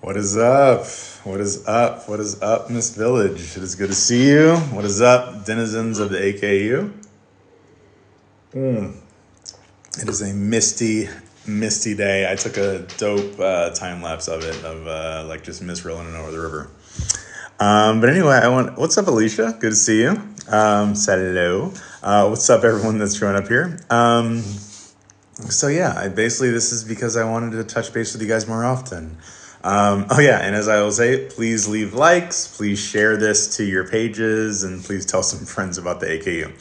What is up? What is up? What is up, Miss Village? It is good to see you. What is up, denizens of the AKU? It is a misty day. I took a dope time lapse of it, of like just mist rolling over the river. But anyway, what's up, Alicia? Good to see you. Hello. What's up, everyone that's showing up here? So yeah, this is because I wanted to touch base with you guys more often. Oh yeah, and as I will say, please leave likes, please share this to your pages, and please tell some friends about the AKU.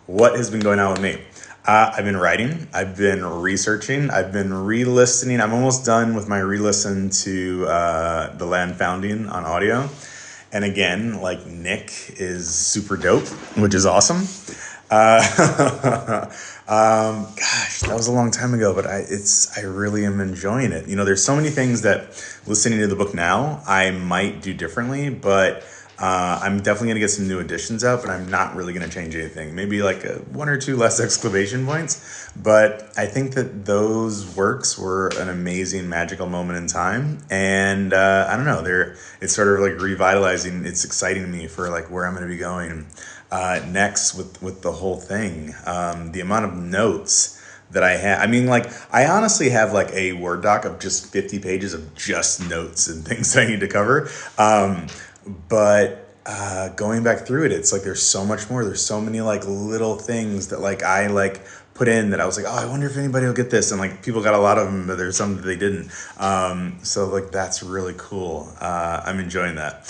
What has been going on with me? I've been writing, I've been researching, I've been re-listening. I'm almost done with my re-listen to The Land Founding on audio. And again, like Nick is super dope, which is awesome. Gosh, that was a long time ago, but I really am enjoying it. You know, there's so many things that listening to the book now, I might do differently, but I'm definitely going to get some new additions out, but I'm not really going to change anything. Maybe like one or two less exclamation points, but I think that those works were an amazing magical moment in time. And I don't know, it's sort of like revitalizing. It's exciting to me for like where I'm going to be going next with the whole thing. The amount of notes that I have. I mean, like, I honestly have like a Word doc of just 50 pages of just notes and things that I need to cover. But going back through it, it's like there's so much more. There's so many like little things that like I like put in that I was like, oh, I wonder if anybody will get this. And like people got a lot of them, but there's some that they didn't. So like that's really cool. I'm enjoying that.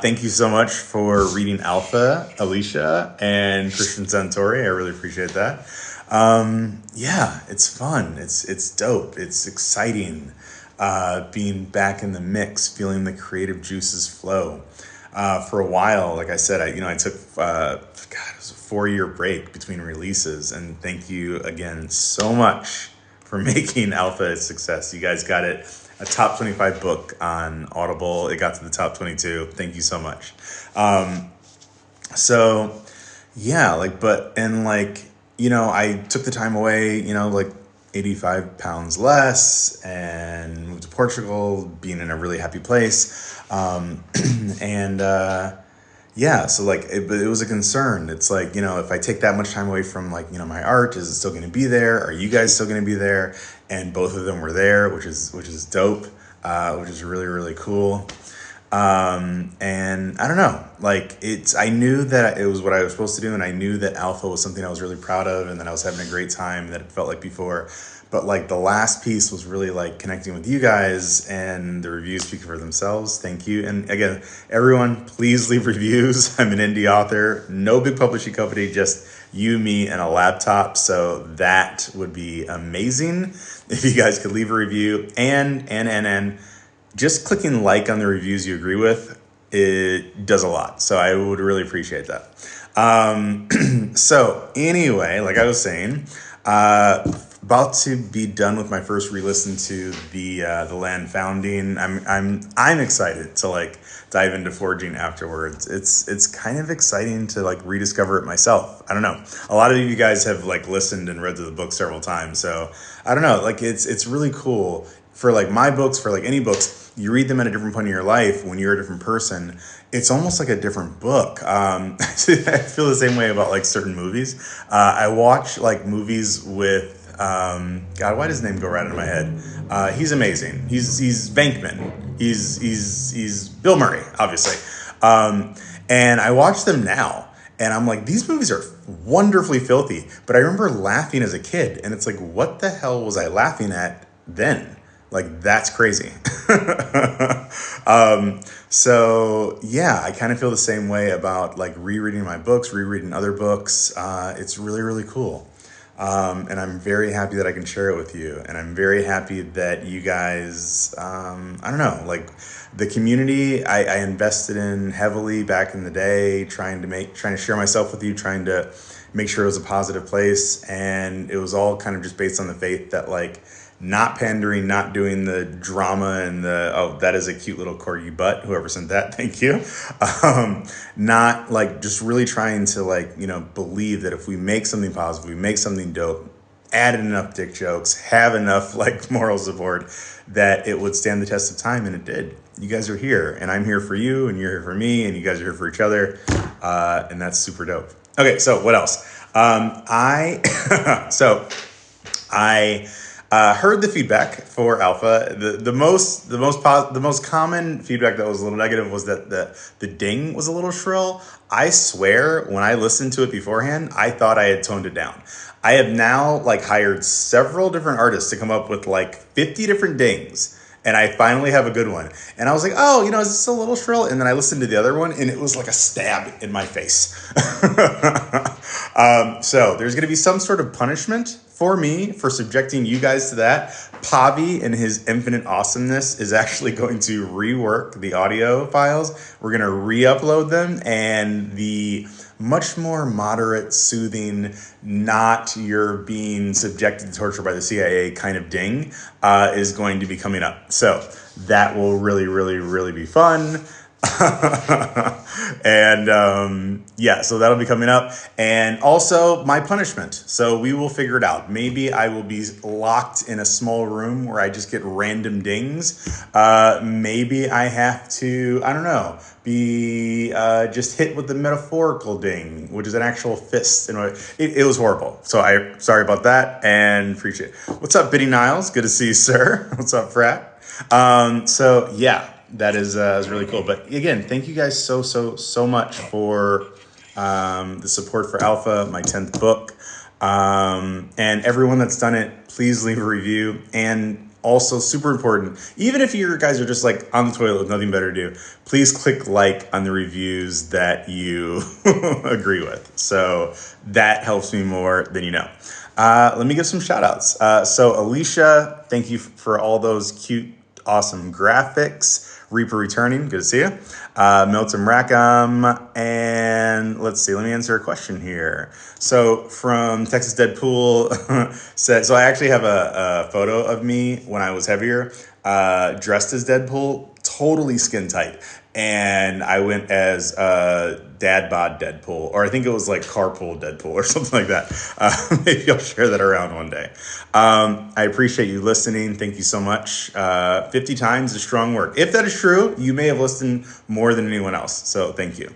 Thank you so much for reading Alpha, Alicia, and Christian Santori. I really appreciate that. Yeah, it's fun. It's dope. It's exciting. Being back in the mix, feeling the creative juices flow. For a while, like I said, I took, it was a 4-year break between releases, and thank you again so much for making Alpha a success. You guys got it a top 25 book on Audible. It got to the top 22. Thank you so much. So yeah, I took the time away, like 85 pounds less, and moved to Portugal, being in a really happy place. So like, it was a concern. It's like, if I take that much time away from like, my art, is it still going to be there? Are you guys still going to be there? And both of them were there, which is dope, which is really, really cool. And I don't know, like I knew that it was what I was supposed to do. And I knew that Alpha was something I was really proud of, and that I was having a great time that it felt like before. But like the last piece was really like connecting with you guys, and the reviews speak for themselves. Thank you. And again, everyone, please leave reviews. I'm an indie author, no big publishing company, just you, me, and a laptop. So that would be amazing if you guys could leave a review, and just clicking like on the reviews you agree with, it does a lot. So I would really appreciate that. So anyway, like I was saying, about to be done with my first re-listen to the Land Founding. I'm excited to like dive into forging afterwards. It's kind of exciting to like rediscover it myself. I don't know. A lot of you guys have like listened and read through the book several times, so I don't know. Like it's really cool for like my books, for like any books. You read them at a different point in your life when you're a different person. It's almost like a different book. I feel the same way about like certain movies. I watch like movies with God, why does his name go right into my head? He's amazing. He's Venkman. He's Bill Murray, obviously. And I watch them now, and I'm like, these movies are wonderfully filthy. But I remember laughing as a kid, and it's like, what the hell was I laughing at then? Like, that's crazy. So yeah, I kind of feel the same way about like rereading my books, rereading other books. It's really, really cool. And I'm very happy that I can share it with you. And I'm very happy that you guys, I don't know, like the community I invested in heavily back in the day, trying to share myself with you, trying to make sure it was a positive place. And it was all kind of just based on the faith that like, not pandering, not doing the drama and that is a cute little corgi butt, whoever sent that, thank you. Not like just really trying to like, believe that if we make something positive, we make something dope, added enough dick jokes, have enough like moral support that it would stand the test of time, and it did. You guys are here, and I'm here for you, and you're here for me, and you guys are here for each other, and that's super dope. Okay, so what else? I heard the feedback for Alpha. The most common feedback that was a little negative was that the ding was a little shrill. I swear, when I listened to it beforehand, I thought I had toned it down. I have now hired several different artists to come up with 50 different dings. And I finally have a good one. And I was like, oh, is this a little shrill? And then I listened to the other one, and it was like a stab in my face. So there's going to be some sort of punishment for me for subjecting you guys to that. Pavi, in his infinite awesomeness, is actually going to rework the audio files. We're going to re-upload them, and the much more moderate, soothing, not you're being subjected to torture by the CIA kind of ding is going to be coming up. So that will really, really, really be fun. And so that'll be coming up. And also my punishment. So we will figure it out. Maybe I will be locked in a small room where I just get random dings. Maybe I have to, I don't know, be just hit with the metaphorical ding, which is an actual fist. It was horrible. So I'm sorry about that, and appreciate it. What's up, Biddy Niles? Good to see you, sir. What's up, Frat? So yeah. That is really cool. But again, thank you guys so much for the support for Alpha, my 10th book. And everyone that's done it, please leave a review. And also super important, even if you guys are just on the toilet with nothing better to do, please click on the reviews that you agree with. So that helps me more than you know. Let me give some shout outs. So Alicia, thank you for all those cute, awesome graphics. Reaper returning, good to see you. Milton Rackham, and let's see, let me answer a question here. So from Texas Deadpool said, so I actually have a photo of me when I was heavier, dressed as Deadpool, totally skin tight. And I went as dad bod Deadpool, or I think it was carpool Deadpool or something like that. Maybe I'll share that around one day. I appreciate you listening. Thank you so much. 50 times is strong work. If that is true, you may have listened more than anyone else. So thank you.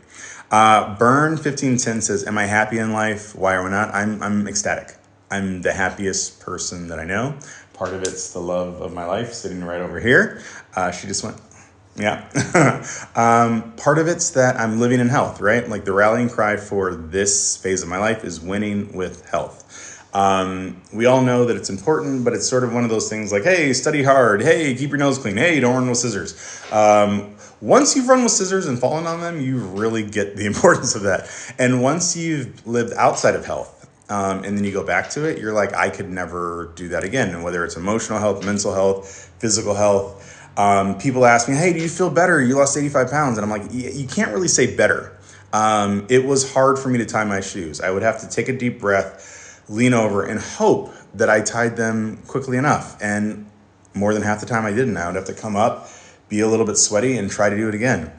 Burn 1510 says, am I happy in life? Why or not? I'm ecstatic. I'm the happiest person that I know. Part of it's the love of my life sitting right over here. She just went, yeah. Part of it's that I'm living in health, right? The rallying cry for this phase of my life is winning with health. We all know that it's important, but it's sort of one of those things hey, study hard. Hey, keep your nose clean. Hey, don't run with scissors. Once you've run with scissors and fallen on them, you really get the importance of that. And once you've lived outside of health, and then you go back to it, you're I could never do that again. And whether it's emotional health, mental health, physical health, people ask me, hey, do you feel better? You lost 85 pounds. And I'm you can't really say better. It was hard for me to tie my shoes. I would have to take a deep breath, lean over, and hope that I tied them quickly enough. And more than half the time I didn't. I would have to come up, be a little bit sweaty, and try to do it again.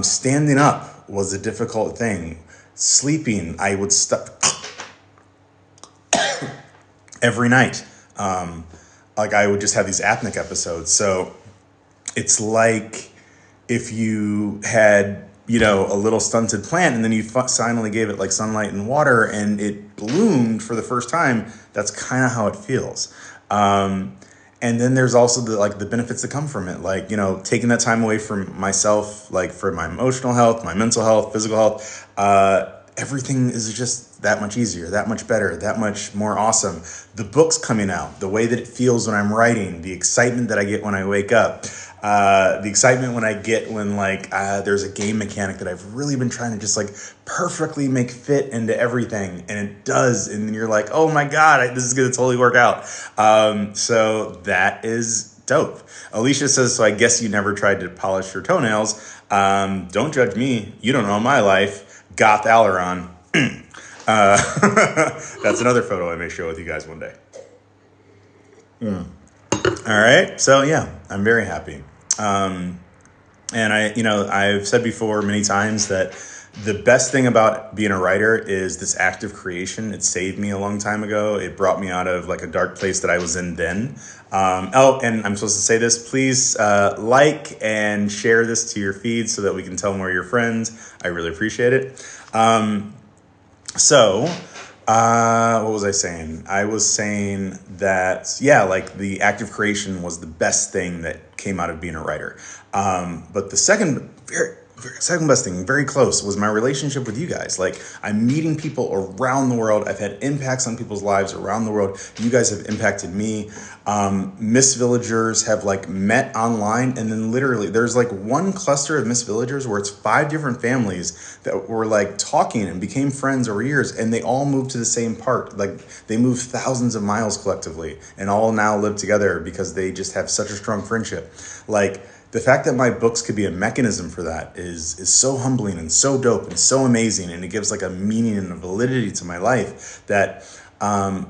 Standing up was a difficult thing. Sleeping, I would stop every night. I would just have these apneic episodes. So it's if you had, a little stunted plant and then you finally gave it sunlight and water and it bloomed for the first time. That's kind of how it feels. And then there's also the benefits that come from it. Taking that time away from myself, for my emotional health, my mental health, physical health, everything is just that much easier, that much better, that much more awesome. The book's coming out, the way that it feels when I'm writing, the excitement that I get when I wake up, the excitement when I get when there's a game mechanic that I've really been trying to just perfectly make fit into everything, and it does, and then you're oh my god, this is gonna totally work out. So that is dope. Alicia says, so I guess you never tried to polish your toenails. Don't judge me, you don't know my life. Goth Aleron. That's another photo I may share with you guys one day. All right, so yeah, I'm very happy. And I've said before many times that The best thing about being a writer is this act of creation. It saved me a long time ago. It brought me out of like a dark place that I was in then. Oh, and I'm supposed to say this. Please like and share this to your feed so that we can tell more of your friends. I really appreciate it. So, what was I saying? I was saying that, yeah, like the act of creation was the best thing that came out of being a writer. But the second best thing, very close, was my relationship with you guys. Like, I'm meeting people around the world. I've had impacts on people's lives around the world. You guys have impacted me. Miss Villagers have like met online, and then literally there's like one cluster of Miss Villagers where it's 5 different families that were like talking and became friends over years, and they all moved to the same part. Like, they moved thousands of miles collectively and all now live together because they just have such a strong friendship. Like, the fact that my books could be a mechanism for that is so humbling and so dope and so amazing, and it gives like a meaning and a validity to my life that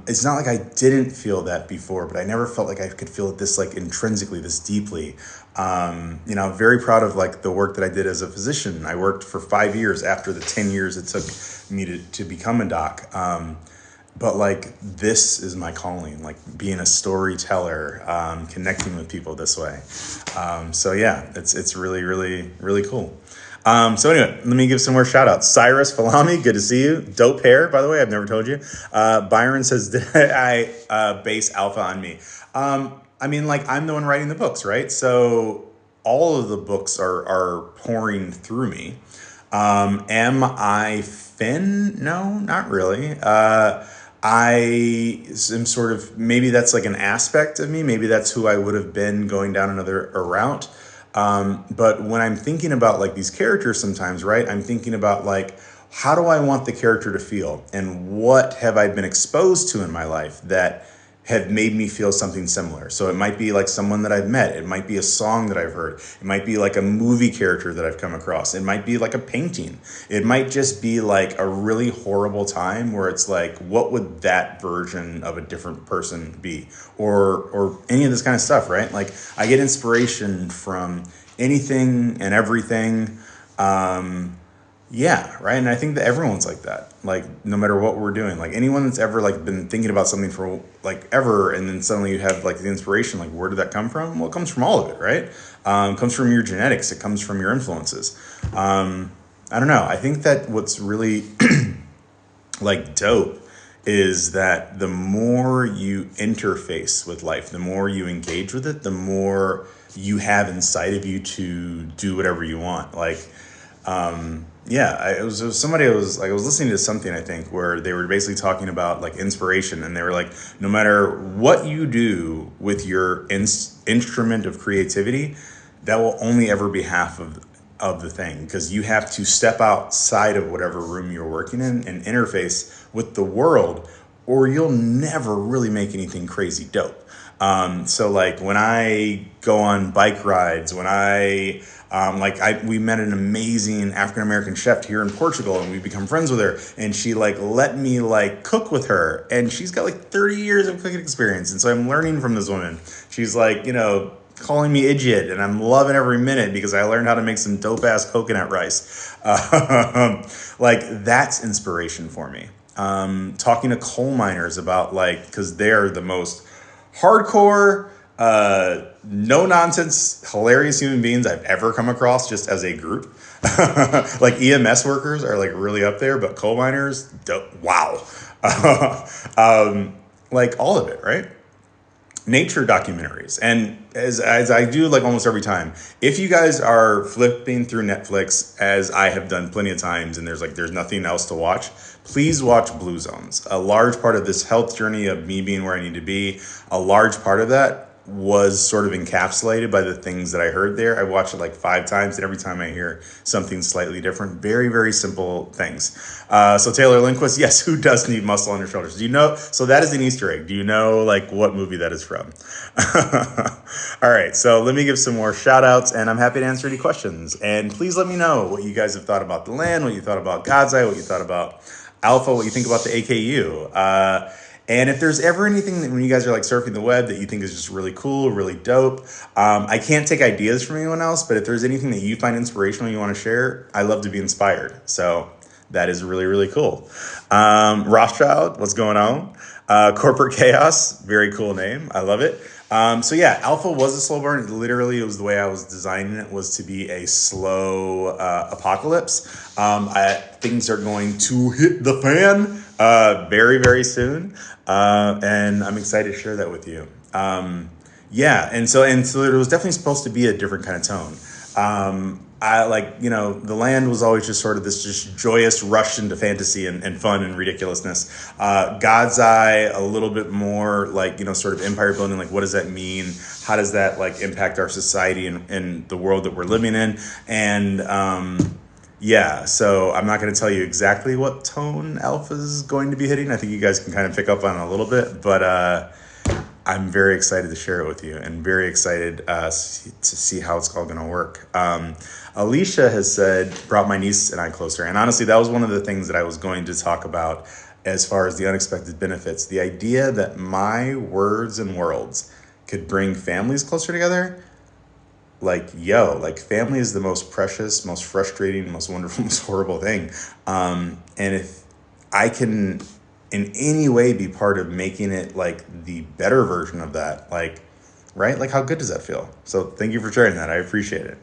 it's not like I didn't feel that before, but I never felt like I could feel it this like intrinsically, this deeply. I'm very proud of like the work that I did as a physician. I worked for 5 years after the 10 years it took me to become a doc. But like, this is my calling, like being a storyteller, connecting with people this way. So yeah, it's really, really, really cool. So anyway, let me give some more shout outs. Cyrus Falami, good to see you. Dope hair, by the way, I've never told you. Byron says, did I base alpha on me? I mean, like, I'm the one writing the books, right? So all of the books are pouring through me. Am I Finn? No, not really. I am sort of, maybe that's like an aspect of me. Maybe that's who I would have been going down another route. But when I'm thinking about like these characters sometimes, right, I'm thinking about like, how do I want the character to feel? And what have I been exposed to in my life that have made me feel something similar? So it might be like someone that I've met. It might be a song that I've heard. It might be like a movie character that I've come across. It might be like a painting. It might just be like a really horrible time where it's like, what would that version of a different person be? Or any of this kind of stuff, right? Like, I get inspiration from anything and everything. Yeah, right. And I think that everyone's like that. Like, no matter what we're doing, like anyone that's ever like been thinking about something for like ever, and then suddenly you have like the inspiration, like, where did that come from? Well, it comes from all of it, right? It comes from your genetics. It comes from your influences. I don't know. I think that what's really like dope is that the more you interface with life, the more you engage with it, the more you have inside of you to do whatever you want. Like, it was somebody I was listening to something, I think, where they were basically talking about like inspiration, and they were like, no matter what you do with your instrument of creativity, that will only ever be half of the thing, because you have to step outside of whatever room you're working in and interface with the world, or you'll never really make anything crazy dope. So like, when I go on bike rides, when we met an amazing African-American chef here in Portugal, and we become friends with her, and she like let me like cook with her, and she's got like 30 years of cooking experience. And so I'm learning from this woman. She's like, calling me idiot, and I'm loving every minute because I learned how to make some dope ass coconut rice. Like, that's inspiration for me. Talking to coal miners about like, because they're the most hardcore, no nonsense, hilarious human beings I've ever come across, just as a group. Like, EMS workers are like really up there, but coal miners, wow. Like, all of it, right? Nature documentaries. And as I do like almost every time, if you guys are flipping through Netflix, as I have done plenty of times, and there's nothing else to watch, please watch Blue Zones. A large part of this health journey of me being where I need to be, a large part of that was sort of encapsulated by the things that I heard there. I watched it like 5 times, and every time I hear something slightly different. Very, very simple things. So Taylor Lindquist, yes, who does need muscle on your shoulders? Do you know? So that is an Easter egg. Do you know like what movie that is from? All right, so let me give some more shout outs, and I'm happy to answer any questions. And please let me know what you guys have thought about the land, what you thought about God's Eye, what you thought about Alpha, what you think about the AKU. And if there's ever anything that when you guys are like surfing the web that you think is just really cool, really dope, I can't take ideas from anyone else, but if there's anything that you find inspirational you want to share, I love to be inspired. So that is really, really cool. Rothschild, what's going on? Corporate Chaos, very cool name. I love it. So yeah, Alpha was a slow burn. Literally, it was the way I was designing it was to be a slow apocalypse. Things are going to hit the fan very, very soon, and I'm excited to share that with you. Yeah, and so it was definitely supposed to be a different kind of tone. I like, the land was always just sort of this just joyous rush into fantasy and fun and ridiculousness. God's Eye, a little bit more like, sort of empire building. Like, what does that mean? How does that like impact our society and the world that we're living in? And yeah, so I'm not going to tell you exactly what tone Alpha is going to be hitting. I think you guys can kind of pick up on it a little bit, but I'm very excited to share it with you and very excited to see how it's all going to work. Alicia has said, brought my niece and I closer. And honestly, that was one of the things that I was going to talk about as far as the unexpected benefits. The idea that my words and worlds could bring families closer together. Like, family is the most precious, most frustrating, most wonderful, most horrible thing. And if I can in any way be part of making it like the better version of that, right? Like, how good does that feel? So thank you for sharing that. I appreciate it.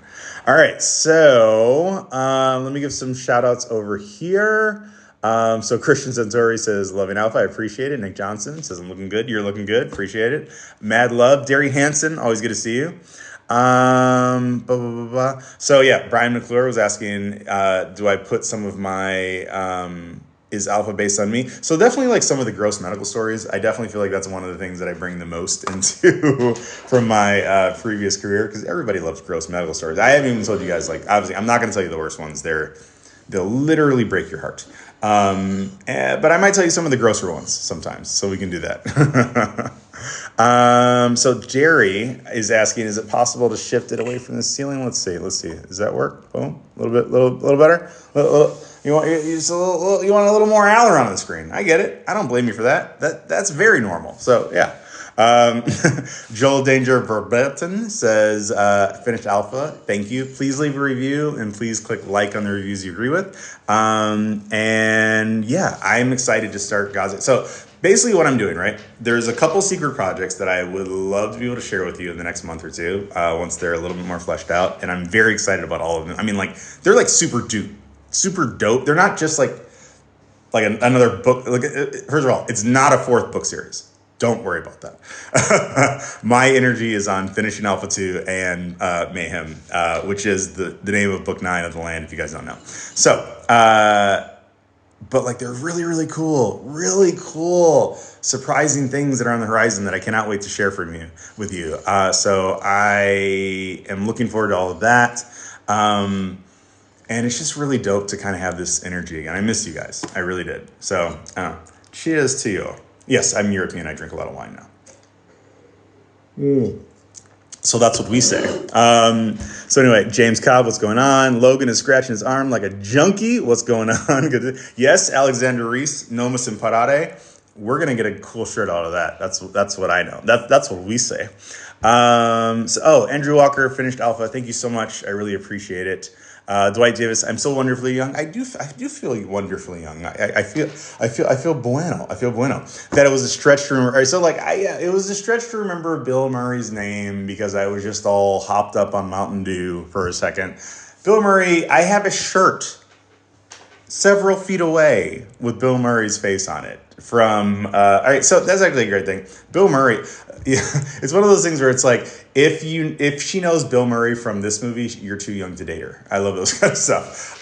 All right. So let me give some shout outs over here. So Christian Santori says, loving Alpha. I appreciate it. Nick Johnson says, I'm looking good. You're looking good. Appreciate it. Mad love. Derry Hansen. Always good to see you. Blah, blah, blah, blah. So yeah, Brian McClure was asking, do I put some of my, is Alpha based on me? So definitely like some of the gross medical stories. I definitely feel like that's one of the things that I bring the most into from my previous career, because everybody loves gross medical stories. I haven't even told you guys, like, obviously I'm not going to tell you the worst ones. They'll literally break your heart. But I might tell you some of the grosser ones sometimes, so we can do that. So Jerry is asking, is it possible to shift it away from the ceiling? Let's see. Does that work? Boom. A little better. You want a little more Aleron on the screen. I get it. I don't blame you for that. That's very normal. So yeah. Joel Danger Verbetten says, finished Alpha. Thank you. Please leave a review and please click like on the reviews you agree with. And yeah, I'm excited to start Gaza. So basically what I'm doing, right? There's a couple secret projects that I would love to be able to share with you in the next month or two, once they're a little bit more fleshed out. And I'm very excited about all of them. I mean, like, they're like super dope. They're not just like another book. Like, first of all, it's not a fourth book series. Don't worry about that. My energy is on finishing Alpha 2 and Mayhem, which is the name of book 9 of the land, if you guys don't know. So, but like, they're really, really cool, surprising things that are on the horizon that I cannot wait to share with you. So I am looking forward to all of that. And it's just really dope to kind of have this energy again. I miss you guys. I really did. So cheers to you. Yes, I'm European. I drink a lot of wine now. So that's what we say. So anyway, James Cobb, what's going on? Logan is scratching his arm like a junkie. What's going on? Good. Yes, Alexander Reese, Nomus Imparare. We're going to get a cool shirt out of that. That's what I know. That's what we say. Andrew Walker finished Alpha. Thank you so much. I really appreciate it. Dwight Davis, I'm so wonderfully young. I do feel wonderfully young. I feel bueno. That it was a stretch to remember. So it was a stretch to remember Bill Murray's name because I was just all hopped up on Mountain Dew for a second. Bill Murray, I have a shirt several feet away with Bill Murray's face on it from, all right, so that's actually a great thing. Bill Murray, yeah, it's one of those things where it's like, if she knows Bill Murray from this movie, you're too young to date her. I love those kind of stuff.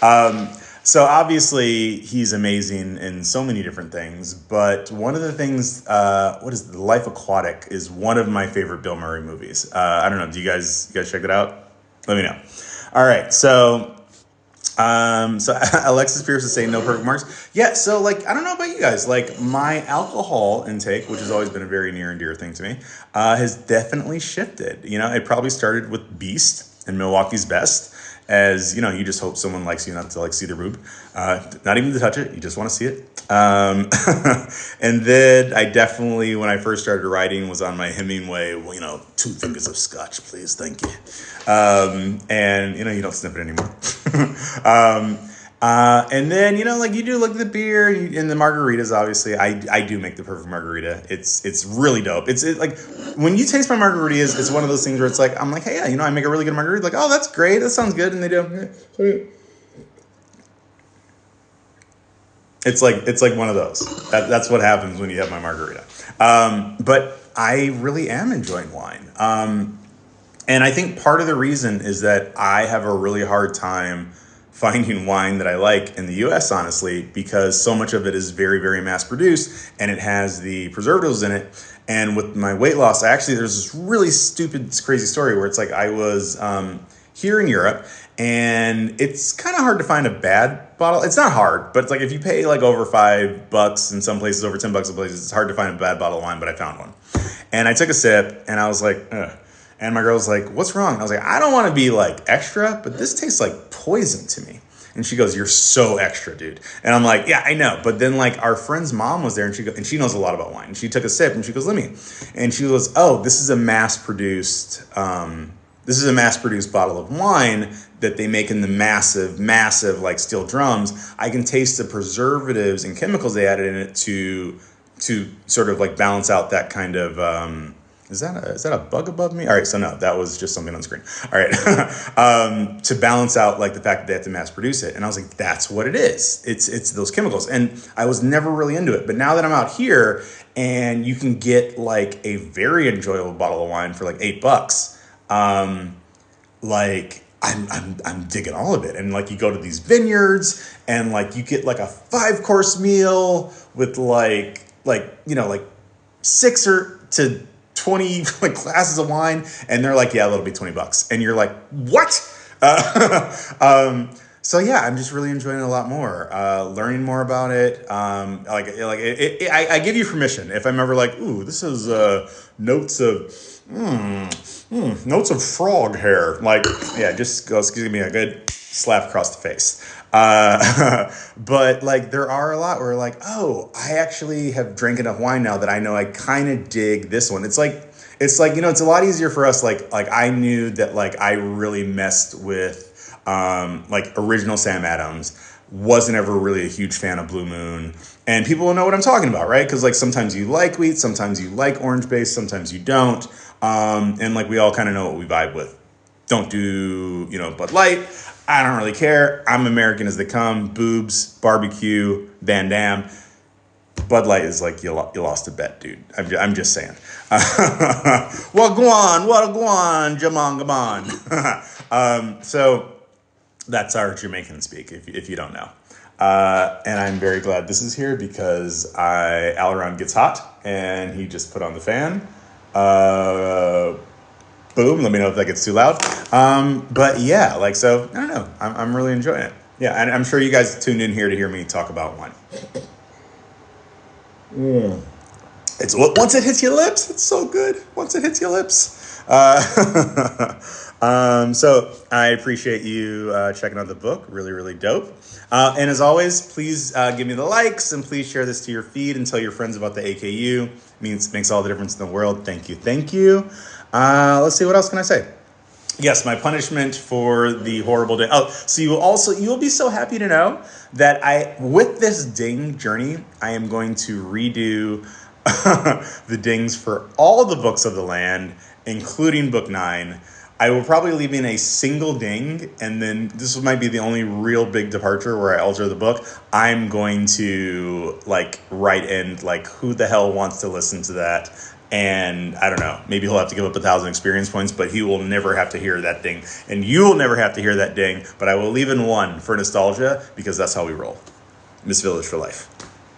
So obviously he's amazing in so many different things, but one of the things, The Life Aquatic is one of my favorite Bill Murray movies. I don't know. Do you guys check it out? Let me know. All right. So Alexis Pierce is saying no perfect marks. Yeah, so I don't know about you guys. My alcohol intake, which has always been a very near and dear thing to me, has definitely shifted. It probably started with Beast and Milwaukee's Best. as, you just hope someone likes you, not to like see their boob, not even to touch it. You just want to see it. And then I definitely, when I first started writing, was on my Hemingway, 2 fingers of scotch, please. Thank you. And you don't snip it anymore. And then, like you do the beer and the margaritas, obviously I do make the perfect margarita. It's really dope. It's like when you taste my margaritas, it's one of those things where it's like, I'm like, hey, yeah, I make a really good margarita. Like, oh, that's great. That sounds good. And they do. It's like one of those. That's what happens when you have my margarita. But I really am enjoying wine. And I think part of the reason is that I have a really hard time finding wine that I like in the US, honestly, because so much of it is very, very mass produced and it has the preservatives in it. And with my weight loss, there's this really stupid, crazy story where it's like I was here in Europe and it's kind of hard to find a bad bottle. It's not hard, but it's like if you pay like over $5 in some places, over $10 in places, it's hard to find a bad bottle of wine, but I found one. And I took a sip and I was like, ugh. And my girl's like, what's wrong? I was like, I don't want to be like extra, but this tastes like poison to me. And she goes, you're so extra, dude. And I'm like, yeah, I know. But then like our friend's mom was there and she knows a lot about wine. And she took a sip and she goes, let me. And she goes, oh, this is a mass produced bottle of wine that they make in the massive like steel drums. I can taste the preservatives and chemicals they added in it to sort of like balance out that kind of, is that a bug above me? All right, so no, that was just something on the screen. All right, to balance out like the fact that they have to mass produce it, and I was like, that's what it is. It's those chemicals, and I was never really into it. But now that I'm out here, and you can get like a very enjoyable bottle of wine for like $8, like I'm digging all of it. And like you go to these vineyards, and like you get like a 5-course meal with like 6 or to 20 like glasses of wine, and they're like, yeah, that'll be $20, and you're like, what? So yeah, I'm just really enjoying it a lot more, learning more about it. I give you permission if I'm ever like, ooh, this is notes of frog hair. Like, yeah, just give me a good slap across the face. But like there are a lot where like, oh, I actually have drank enough wine now that I know I kind of dig this one. It's like, it's a lot easier for us. Like I knew that like I really messed with, like original Sam Adams. Wasn't ever really a huge fan of Blue Moon, and people will know what I'm talking about, right? Because like sometimes you like wheat, sometimes you like orange base, sometimes you don't. And like we all kind of know what we vibe with. Don't do, Bud Light. I don't really care. I'm American as they come. Boobs, barbecue, Van Damme. Bud Light is like, you lost a bet, dude. I'm just saying. Wagwan, Jamon. So that's our Jamaican speak, if you don't know. And I'm very glad this is here because Aleron gets hot and he just put on the fan. Boom. Let me know if that gets too loud. But yeah, like, so I don't know. I'm really enjoying it. Yeah. And I'm sure you guys tuned in here to hear me talk about wine. It's once it hits your lips, it's so good. Once it hits your lips. So I appreciate you checking out the book. Really, really dope. And as always, please give me the likes and please share this to your feed and tell your friends about the AKU. Makes all the difference in the world. Thank you. Let's see, what else can I say? Yes, my punishment for the horrible day. Oh, so you'll be so happy to know that with this ding journey, I am going to redo the dings for all the books of the land, including book 9. I will probably leave in a single ding, and then this might be the only real big departure where I alter the book. I'm going to like write in like, who the hell wants to listen to that? And I don't know, maybe he'll have to give up 1,000 experience points, but he will never have to hear that ding. And you will never have to hear that ding, but I will leave in 1 for nostalgia because that's how we roll. Miss Village for life.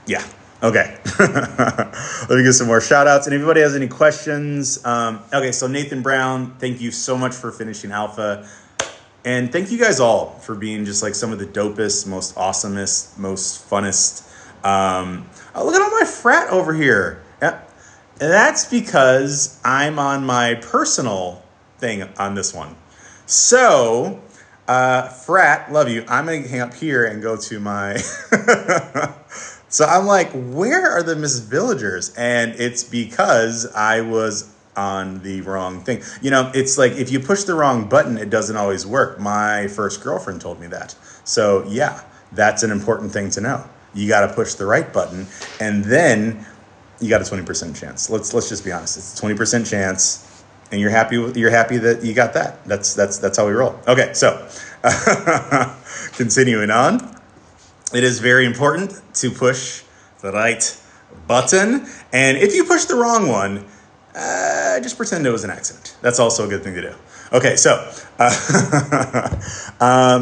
Yeah. Okay. Let me get some more shout outs. And if anybody has any questions, okay, so Nathan Brown, thank you so much for finishing Alpha. And thank you guys all for being just like some of the dopest, most awesomest, most funnest. Look at all my frat over here. Yeah. And that's because I'm on my personal thing on this one. So Frat, love you. I'm going to hang up here and go to my... So I'm like, where are the Miss Villagers? And it's because I was on the wrong thing. You know, it's like if you push the wrong button, it doesn't always work. My first girlfriend told me that. So yeah, that's an important thing to know. You got to push the right button, and then you got a 20% chance. Let's just be honest. It's a 20% chance, and you're happy that you got that. That's how we roll. Okay, so continuing on. It is very important to push the right button. And if you push the wrong one, just pretend it was an accident. That's also a good thing to do. Okay, so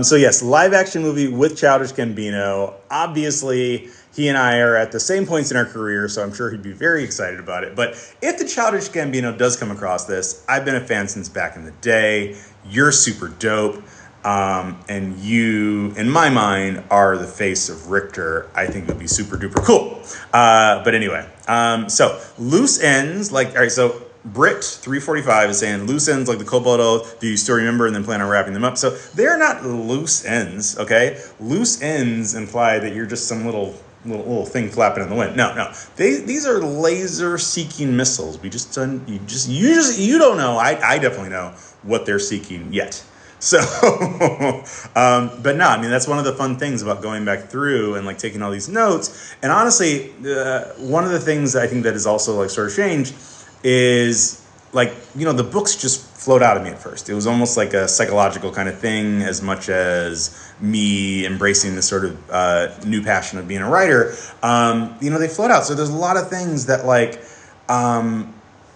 so yes, live action movie with Childish Gambino. Obviously, he and I are at the same points in our career, so I'm sure he'd be very excited about it. But if the Childish Gambino does come across this, I've been a fan since back in the day. You're super dope. And you, in my mind, are the face of Richter. I think would be super duper cool. But anyway, so loose ends, like, all right, so Brit 345 is saying loose ends like the Cobalt Oath, do you still remember, and then plan on wrapping them up. So they're not loose ends, okay? Loose ends imply that you're just some little thing flapping in the wind. No. These are laser-seeking missiles. You don't know. I definitely know what they're seeking yet. So, but no, I mean, that's one of the fun things about going back through and like taking all these notes. And honestly, one of the things I think that is also like sort of changed is like, you know, the books just flowed out of me at first. It was almost like a psychological kind of thing as much as me embracing this sort of new passion of being a writer. You know, they flowed out. So there's a lot of things that like,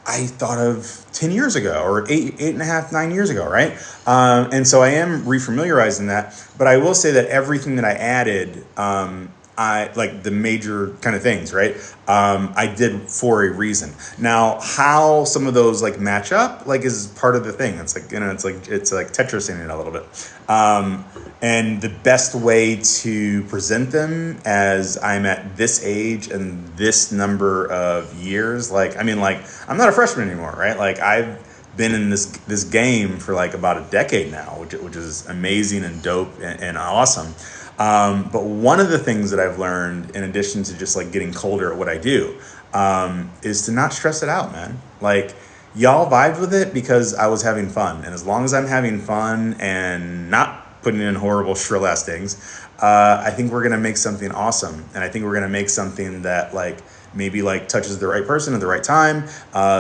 I thought of 10 years ago or 9 years ago, right? And so I am refamiliarizing that, but I will say that everything that I added, I like the major kind of things, right? I did for a reason. Now, how some of those like match up, like is part of the thing. It's like, you know, it's like Tetrising it a little bit. And the best way to present them as I'm at this age and this number of years, like, I mean, like, I'm not a freshman anymore, right? Like, I've been in this game for like about a decade now, which is amazing and dope and awesome. But one of the things that I've learned, in addition to just like getting colder at what I do, is to not stress it out, man. Like, y'all vibed with it because I was having fun. And as long as I'm having fun and not putting in horrible shrill ass things, I think we're going to make something awesome. And I think we're going to make something that like maybe like touches the right person at the right time.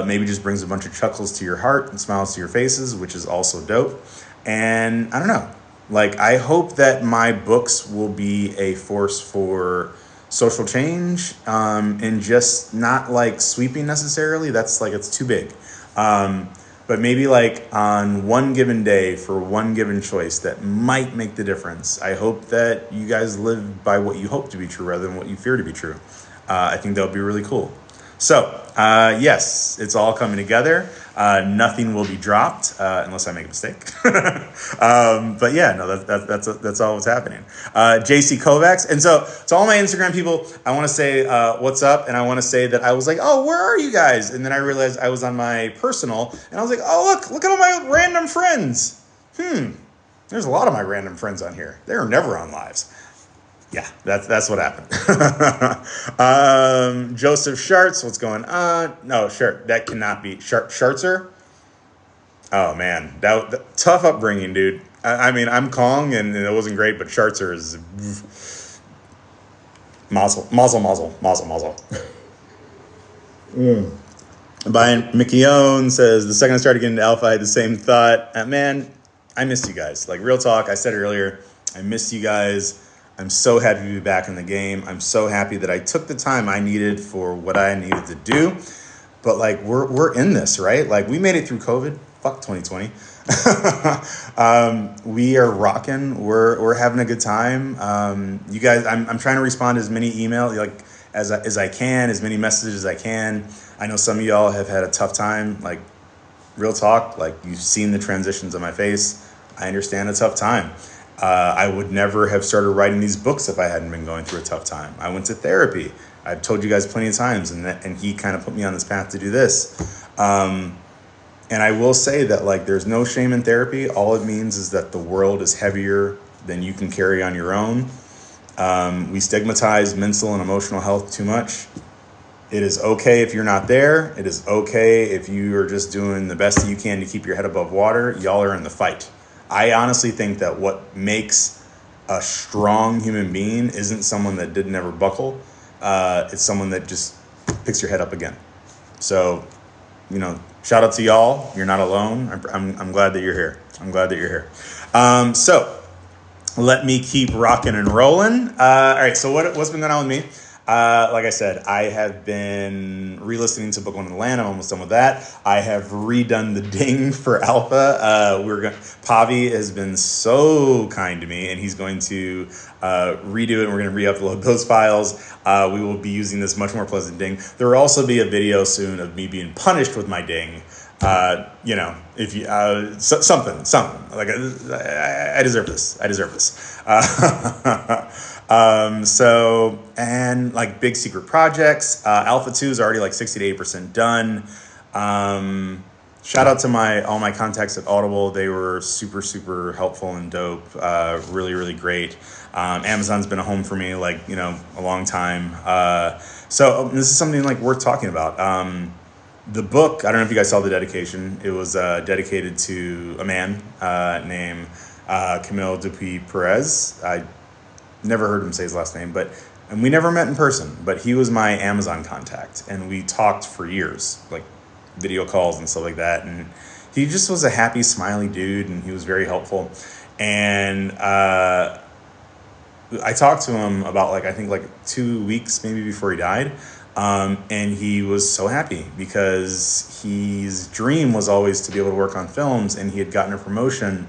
Maybe just brings a bunch of chuckles to your heart and smiles to your faces, which is also dope. And I don't know, like, I hope that my books will be a force for social change, and just not like sweeping necessarily. That's like, it's too big. But maybe like on one given day for one given choice that might make the difference. I hope that you guys live by what you hope to be true rather than what you fear to be true. I think that would be really cool. So, yes, it's all coming together. Nothing will be dropped unless I make a mistake. But yeah, no, that's all what's happening. JC Kovacs. And so to all my Instagram people, I want to say what's up. And I want to say that I was like, oh, where are you guys? And then I realized I was on my personal. And I was like, oh, look at all my random friends. There's a lot of my random friends on here. They are never on lives. Yeah, that's what happened. Joseph Sharts, what's going on? No, sure, that cannot be. Shartzer? Oh, man. That tough upbringing, dude. I mean, I'm Kong, and it wasn't great, but Shartzer is... Mazel. Brian McKeown says, the second I started getting into Alpha, I had the same thought. Man, I missed you guys. Like, real talk, I said it earlier, I missed you guys. I'm so happy to be back in the game. I'm so happy that I took the time I needed for what I needed to do. But like, we're in this, right? Like, we made it through COVID. Fuck 2020. We are rocking. We're having a good time. You guys, I'm trying to respond to as many emails like as I can, as many messages as I can. I know some of y'all have had a tough time. Like, real talk. Like, you've seen the transitions on my face. I understand a tough time. I would never have started writing these books if I hadn't been going through a tough time. I went to therapy. I've told you guys plenty of times, and he kind of put me on this path to do this. And And I will say that, like, there's no shame in therapy. All it means is that the world is heavier than you can carry on your own. We stigmatize mental and emotional health too much. It is okay if you're not there. It is okay if you are just doing the best that you can to keep your head above water. Y'all are in the fight. I honestly think that what makes a strong human being isn't someone that didn't ever buckle. It's someone that just picks your head up again. So, shout out to y'all. You're not alone. I'm glad that you're here. I'm glad that you're here. So let me keep rocking and rolling. All right. So what's been going on with me? Like I said, I have been re-listening to book one in the land. I'm almost done with that. I have redone the ding for alpha. Pavi has been so kind to me, and he's going to redo it, and we're going to re-upload those files. We will be using this much more pleasant ding. There will also be a video soon of me being punished with my ding. If you something like I deserve this. I deserve this. And like big secret projects, Alpha 2 is already like 60 to 80% done. Shout out to all my contacts at Audible. They were super, super helpful and dope. Really, really great. Amazon's been a home for me, like, a long time. So this is something like worth talking about. The book, I don't know if you guys saw the dedication. It was dedicated to a man named Camille Dupuy Perez. I never heard him say his last name, and we never met in person, but he was my Amazon contact, and we talked for years, like video calls and stuff like that. And he just was a happy, smiley dude, and he was very helpful. And I talked to him about I think 2 weeks maybe before he died. And he was so happy because his dream was always to be able to work on films, and he had gotten a promotion,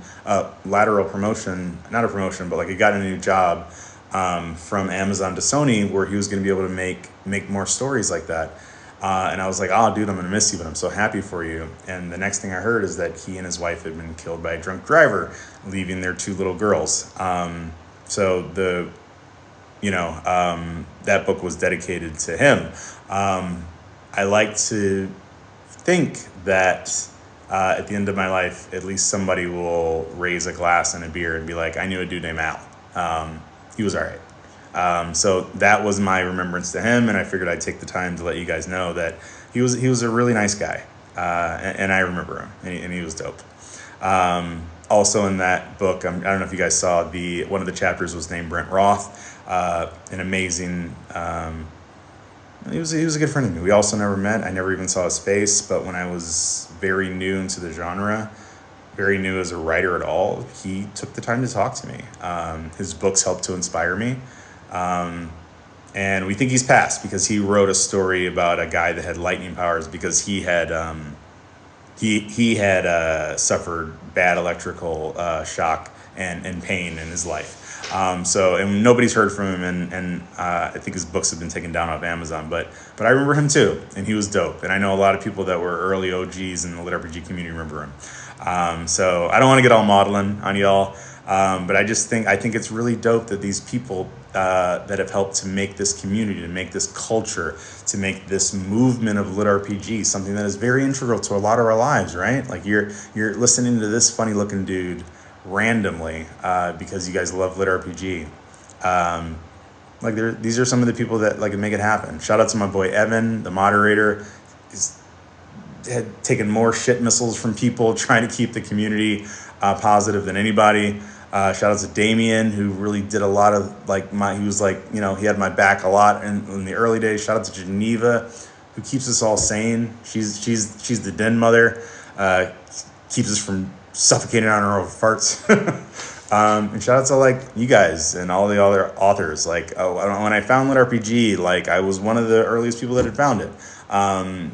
lateral promotion, not a promotion, but he got a new job from Amazon to Sony, where he was going to be able to make more stories like that. And I was like, oh, dude, I'm going to miss you, but I'm so happy for you. And the next thing I heard is that he and his wife had been killed by a drunk driver, leaving their 2 little girls. That book was dedicated to him. I like to think that at the end of my life, at least somebody will raise a glass and a beer and be like, I knew a dude named Al. He was all right. So that was my remembrance to him, and I figured I'd take the time to let you guys know that he was a really nice guy, and I remember him, and he was dope. Also in that book, I don't know if you guys saw one of the chapters was named Brent Roth. An amazing, he was a good friend of me. We also never met. I never even saw his face, but when I was very new into the genre, very new as a writer at all, he took the time to talk to me. His books helped to inspire me. And we think he's passed because he wrote a story about a guy that had lightning powers because he had suffered bad electrical shock and pain in his life. And nobody's heard from him, and I think his books have been taken down off Amazon, but I remember him too, and he was dope. And I know a lot of people that were early OGs in the LitRPG community remember him. So I don't want to get all maudlin on y'all, but I think it's really dope that these people that have helped to make this community, to make this culture, to make this movement of LitRPG something that is very integral to a lot of our lives, right? Like you're listening to this funny looking dude randomly because you guys love LitRPG. These are some of the people that make it happen. Shout out to my boy Evan, the moderator. He's had taken more shit missiles from people trying to keep the community positive than anybody. Shout out to Damien, who really did a lot of he was he had my back a lot in the early days. Shout out to Geneva, who keeps us all sane. She's the den mother, keeps us from suffocating on our own farts. And shout out to you guys and all the other authors. When I found LitRPG, I was one of the earliest people that had found it.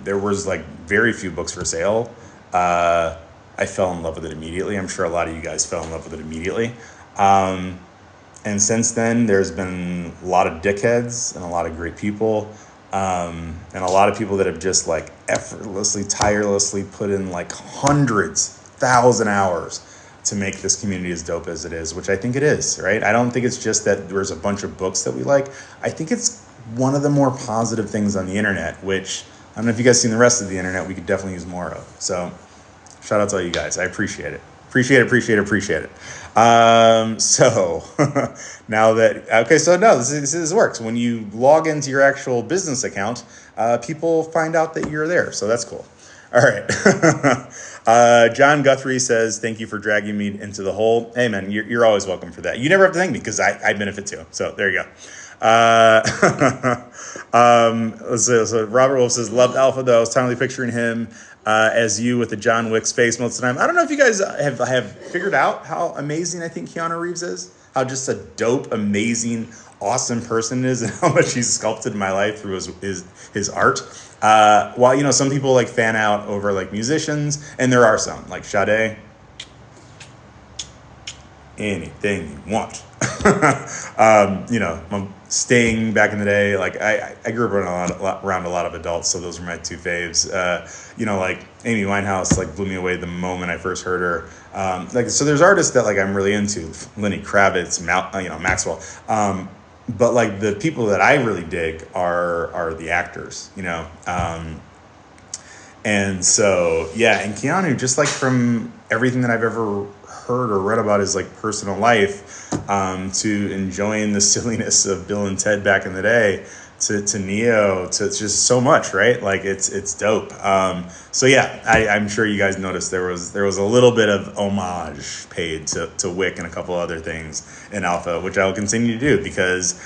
There was very few books for sale. I fell in love with it immediately. I'm sure a lot of you guys fell in love with it immediately. And since then, there's been a lot of dickheads and a lot of great people. And a lot of people that have just effortlessly, tirelessly put in hundreds, 1,000 hours to make this community as dope as it is, which I think it is, right? I don't think it's just that there's a bunch of books that we like. I think it's one of the more positive things on the internet, which I don't know if you guys seen the rest of the internet, we could definitely use more of. So Shout out to all you guys. I appreciate it. Appreciate it. So now that, okay, so no, this works. When you log into your actual business account, people find out that you're there. So that's cool. All right. John Guthrie says, thank you for dragging me into the hole. Hey, man, you're always welcome for that. You never have to thank me because I benefit too. So there you go. So Robert Wolf says, loved Alpha, though. I was totally picturing him as you with the John Wick face most of the time. I don't know if you guys have figured out how amazing I think Keanu Reeves is. How just a dope, amazing, awesome person is, and how much he's sculpted in my life through his art. While, you know, some people like fan out over like musicians, and there are some like Sade. Anything you want. You know, Sting back in the day, like I grew up around a lot of adults, so those were my two faves. You know, like Amy Winehouse, like blew me away the moment I first heard her. Like, so there's artists that like I'm really into, Lenny Kravitz, Maxwell. But like the people that I really dig are the actors, you know. And so, yeah, and Keanu, just like from everything that I've ever heard or read about his like personal life, to enjoying the silliness of Bill and Ted back in the day, to Neo, to just so much, right? Like it's dope. So yeah, I'm sure you guys noticed there was a little bit of homage paid to Wick and a couple other things in Alpha, which I will continue to do because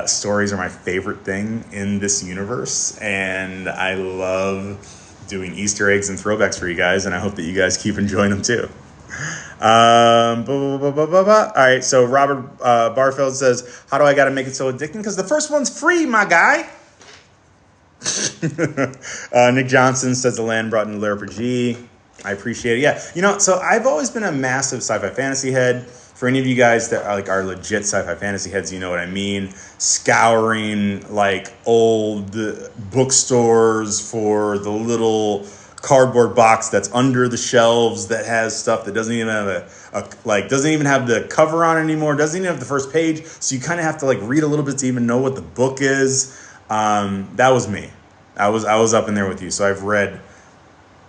stories are my favorite thing in this universe, and I love doing Easter eggs and throwbacks for you guys, and I hope that you guys keep enjoying them too. All right, so Robert Barfeld says, how do I gotta make it so addicting? Because the first one's free, my guy. Nick Johnson says the land brought in LitRPG. I appreciate it. Yeah, you know, so I've always been a massive sci-fi fantasy head. For any of you guys that are legit sci-fi fantasy heads, you know what I mean. Scouring like old bookstores for the little cardboard box that's under the shelves that has stuff that doesn't even have doesn't even have the cover on anymore, doesn't even have the first page, so you kind of have to like read a little bit to even know what the book is. That was me. I was up in there with you. So I've read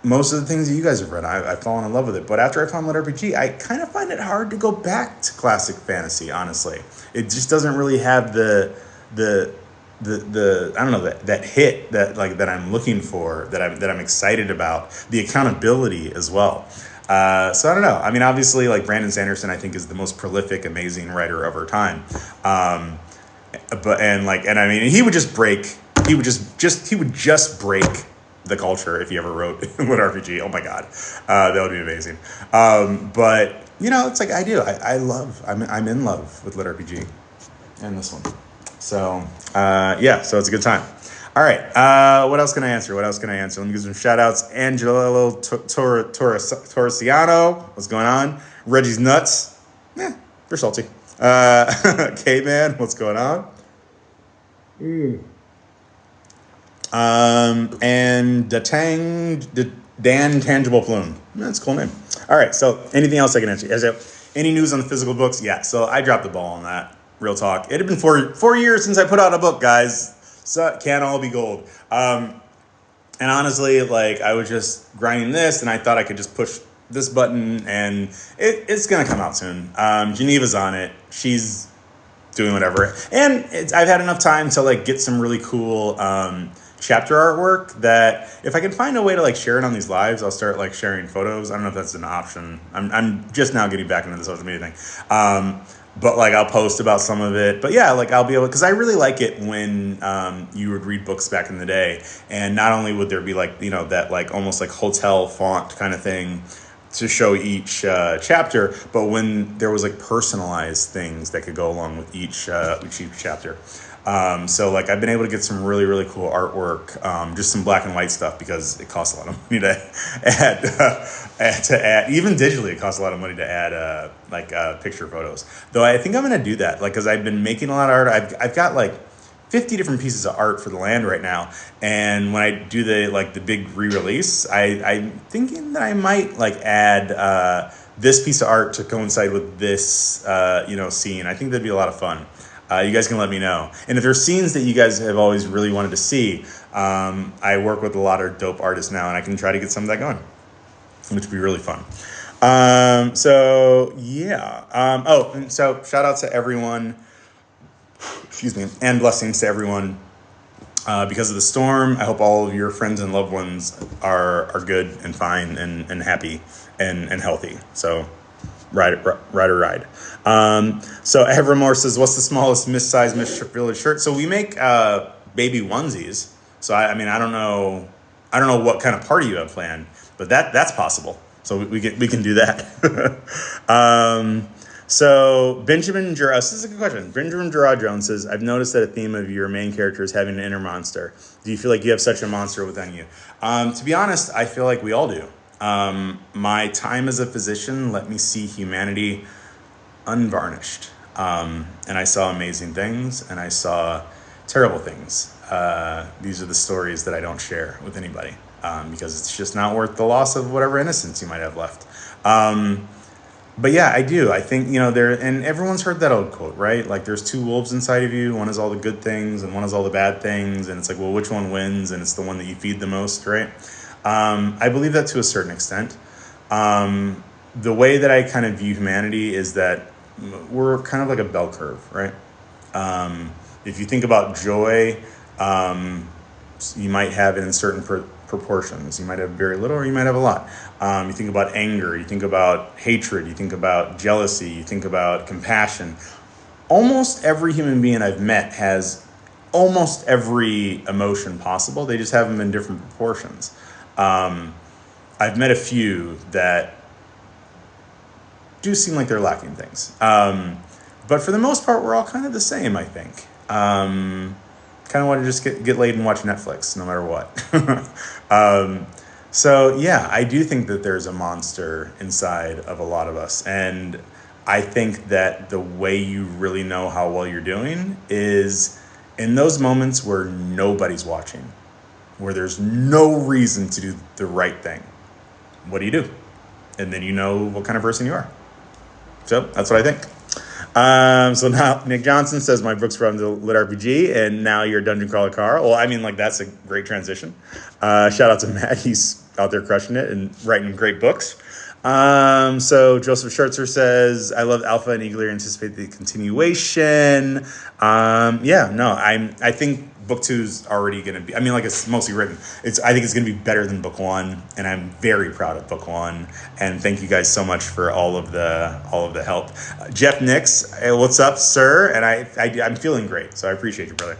most of the things that you guys have read. I've fallen in love with it. But after I found LitRPG, I kind of find it hard to go back to classic fantasy, honestly. It just doesn't really have the I don't know, that hit that I'm looking for, that I'm excited about, the accountability as well. So I don't know. I mean, obviously, like Brandon Sanderson, I think is the most prolific, amazing writer of our time. He would just break the culture if he ever wrote LitRPG. Oh my God, that would be amazing. But you know, it's like I'm in love with LitRPG and this one. So, so it's a good time. All right. What else can I answer? Let me give some shout outs. Angelo Torresiano. What's going on? Reggie's Nuts. They're salty. K-Man. What's going on? And Dan Tangible Plume. That's a cool name. All right. So anything else I can answer? Any news on the physical books? Yeah. So I dropped the ball on that. Real talk. It had been 4 years since I put out a book, guys. So it can't all be gold. And honestly, like I was just grinding this, and I thought I could just push this button, and it's gonna come out soon. Geneva's on it. She's doing whatever, and I've had enough time to like get some really cool chapter artwork that if I can find a way to like share it on these lives, I'll start like sharing photos. I don't know if that's an option. I'm just now getting back into the social media thing. But like I'll post about some of it. But yeah, like I'll be able, because I really like it when you would read books back in the day, and not only would there be like, you know, that like almost like hotel font kind of thing to show each chapter, but when there was like personalized things that could go along with each chapter. So like I've been able to get some really, really cool artwork, just some black and white stuff, because it costs a lot of money to add, even digitally, it costs a lot of money to add picture photos. Though I think I'm going to do that, like, because I've been making a lot of art. I've got like 50 different pieces of art for the land right now. And when I do the big re-release, I'm thinking that I might like add this piece of art to coincide with this, scene. I think that'd be a lot of fun. You guys can let me know. And if there's scenes that you guys have always really wanted to see, I work with a lot of dope artists now, and I can try to get some of that going. which would be really fun. So yeah. And so shout out to everyone, excuse me, and blessings to everyone. Because of the storm, I hope all of your friends and loved ones are good and fine and happy and healthy. So ride. So Evermore says, what's the smallest mid-sized Village shirt? So we make baby onesies. So I mean, I don't know what kind of party you have planned, but that's possible. So we can do that. So Benjamin Gerard, this is a good question. Benjamin Gerard Jones says, I've noticed that a theme of your main character is having an inner monster. Do you feel like you have such a monster within you? To be honest, I feel like we all do. My time as a physician let me see humanity unvarnished. And I saw amazing things and I saw terrible things. These are the stories that I don't share with anybody because it's just not worth the loss of whatever innocence you might have left. But yeah, I do. I think, and everyone's heard that old quote, right? Like there's two wolves inside of you. One is all the good things and one is all the bad things. And it's like, well, which one wins? And it's the one that you feed the most, right? I believe that to a certain extent. The way that I kind of view humanity is that we're kind of like a bell curve, right? If you think about joy, you might have it in certain proportions. You might have very little or you might have a lot. You think about anger, you think about hatred, you think about jealousy, you think about compassion. Almost every human being I've met has almost every emotion possible. They just have them in different proportions. I've met a few that do seem like they're lacking things. But for the most part, we're all kind of the same, I think. Kind of want to just get laid and watch Netflix no matter what. So yeah, I do think that there's a monster inside of a lot of us. And I think that the way you really know how well you're doing is in those moments where nobody's watching, where there's no reason to do the right thing. What do you do? And then you know what kind of person you are. So that's what I think. So now Nick Johnson says, my book's from the LitRPG, and now you're Dungeon Crawler Carl. Well, I mean, like, that's a great transition. Shout out to Matt. He's out there crushing it and writing great books. So Joseph Schertzer says, I love Alpha and eagerly anticipate the continuation. I think book 2's already going to be, it's mostly written. I think it's going to be better than book 1, and I'm very proud of book 1. And thank you guys so much for all of the help. Jeff Nix, hey, what's up, sir? And I'm feeling great, so I appreciate you, brother.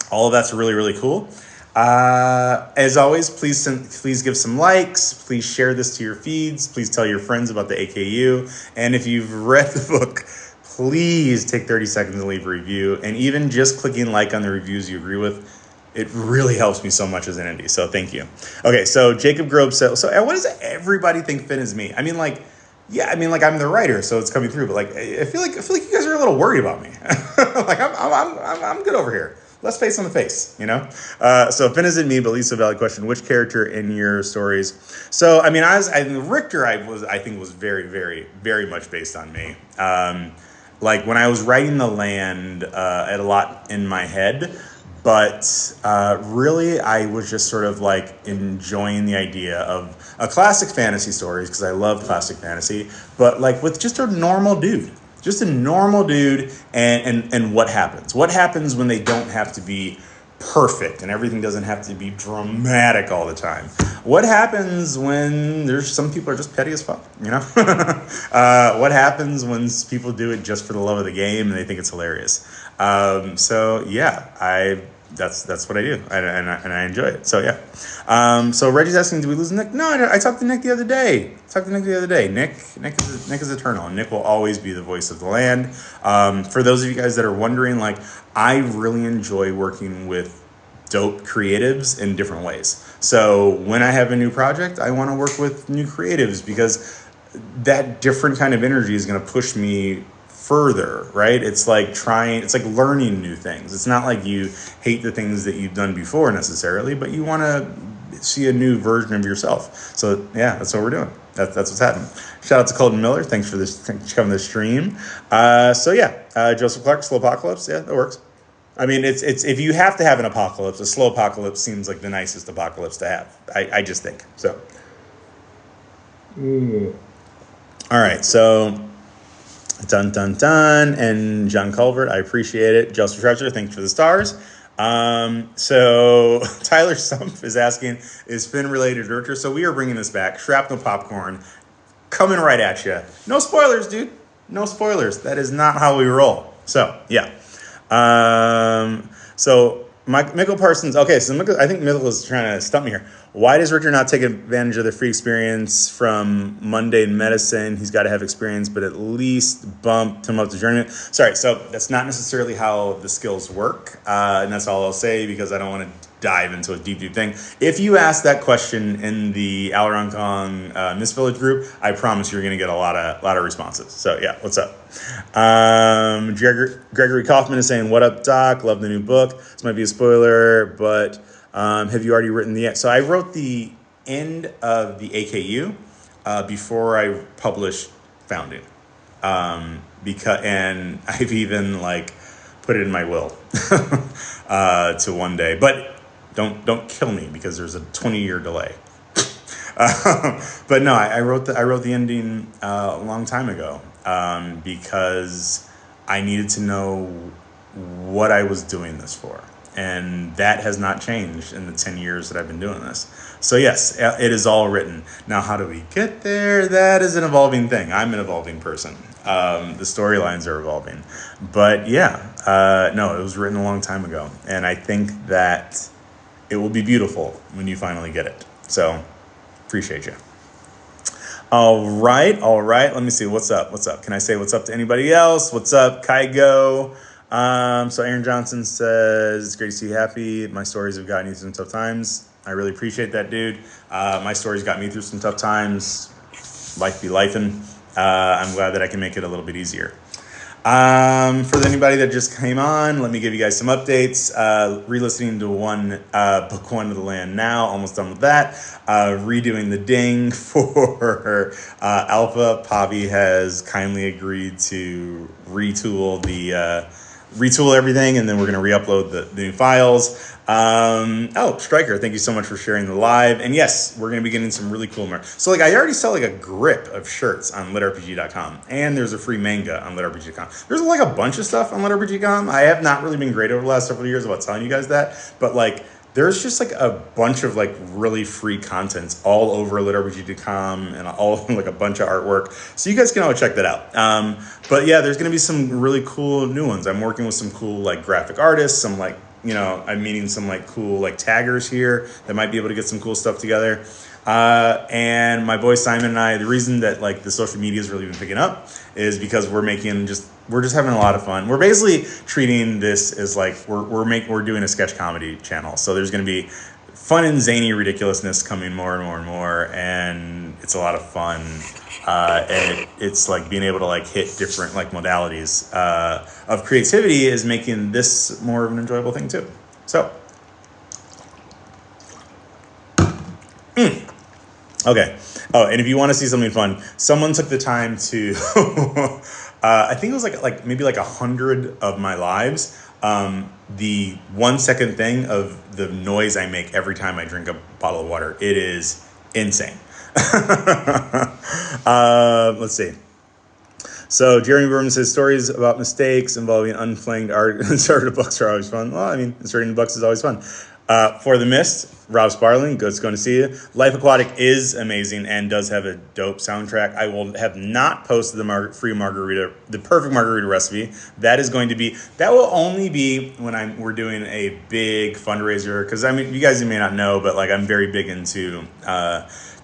All of that's really, really cool. As always, please give some likes. Please share this to your feeds. Please tell your friends about the AKU. And if you've read the book, please take 30 seconds and leave a review. And even just clicking like on the reviews you agree with, it really helps me so much as an indie. So thank you. Okay, so Jacob Grobe said, so what does everybody think Finn is me? I'm the writer, so it's coming through. But I feel like you guys are a little worried about me. I'm good over here. Less face on the face, So Finn isn't me, but Lisa, valid question. Which character in your stories? So, Richter, I think was very, very, very much based on me. When I was writing The Land, I had a lot in my head, but really I was just sort of enjoying the idea of a classic fantasy stories, because I love classic fantasy, but with just a normal dude. Just a normal dude, and what happens? What happens when they don't have to be perfect and everything doesn't have to be dramatic all the time? What happens when there's some people are just petty as fuck, What happens when people do it just for the love of the game and they think it's hilarious? That's what I do, and I enjoy it. So yeah. So Reggie's asking, do we lose Nick? No, I talked to Nick the other day. Nick is eternal, and Nick will always be the voice of the land. For those of you guys that are wondering, I really enjoy working with dope creatives in different ways. So when I have a new project, I want to work with new creatives because that different kind of energy is going to push me further, right? It's like learning new things. It's not like you hate the things that you've done before necessarily, but you want to see a new version of yourself. So yeah, that's what we're doing. That's what's happening. Shout out to Colton Miller. Thanks for coming to the stream. Joseph Clark, Slow Apocalypse. Yeah, that works. I mean, it's if you have to have an apocalypse, a slow apocalypse seems like the nicest apocalypse to have. I just think so. All right, so dun dun dun, and John Culvert, I appreciate it. Justin Treasure, thanks for the stars. So Tyler Stump is asking, is Finn related to Richard? So we are bringing this back. Shrapnel Popcorn coming right at you. No spoilers, dude. No spoilers. That is not how we roll. So yeah. So Michael Parsons. Okay, so I think Michael is trying to stump me here. Why does Richard not take advantage of the free experience from mundane medicine? He's got to have experience, but at least bump him up to journeyman. Sorry, so that's not necessarily how the skills work, and that's all I'll say because I don't want to dive into a deep thing. If you ask that question in the Aleron Kong Miss Village group, I promise you're going to get a lot of responses. So yeah, what's up? Gregory Kaufman is saying, "What up, Doc? Love the new book. This might be a spoiler, but." Have you already written the end? So I wrote the end of the AKU before I published Founding, and I've even put it in my will to one day. But don't kill me because there's a 20-year delay. But no, I wrote the ending a long time ago because I needed to know what I was doing this for. And that has not changed in the 10 years that I've been doing this. So yes, it is all written. Now, how do we get there? That is an evolving thing. I'm an evolving person. The storylines are evolving. But yeah, no, it was written a long time ago. And I think that it will be beautiful when you finally get it. So, appreciate you. All right. Let me see. What's up? Can I say what's up to anybody else? What's up, Kygo? So Aaron Johnson says, it's great to see you happy. My stories have gotten you through some tough times. I really appreciate that, dude. My stories got me through some tough times. Life be lifing. I'm glad that I can make it a little bit easier. For anybody that just came on, let me give you guys some updates. Re-listening to book one of the land now, almost done with that. Redoing the ding for Alpha. Pavi has kindly agreed to retool everything, and then we're going to re-upload the new files. Striker, thank you so much for sharing the live. And yes, we're going to be getting some really cool merch. So I already sell a grip of shirts on LitRPG.com, and there's a free manga on LitRPG.com. There's a bunch of stuff on LitRPG.com. I have not really been great over the last several years about telling you guys that, but there's just a bunch of really free content all over LitRPG.com and all a bunch of artwork. So you guys can all check that out. But yeah, there's going to be some really cool new ones. I'm working with some cool graphic artists, some I'm meeting some cool taggers here that might be able to get some cool stuff together. And my boy Simon and I, the reason that the social media has really been picking up is because we're just having a lot of fun. We're basically treating this as we're doing a sketch comedy channel. So there's going to be fun and zany ridiculousness coming more and more and more, and it's a lot of fun. And it's being able to hit different modalities of creativity is making this more of an enjoyable thing too. So, okay. Oh, and if you want to see something fun, someone took the time to, I think it was maybe 100 of my lives. The 1 second thing of the noise I make every time I drink a bottle of water, it is insane. Let's see. So Jeremy Berman says stories about mistakes involving unflanked art and started books are always fun. Well, inserting the books is always fun. For the Mist, Rob Sparling, good going to see you. Life Aquatic is amazing and does have a dope soundtrack. I will have not posted the perfect margarita recipe. That will only be when we're doing a big fundraiser. Because you guys may not know, but I'm very big into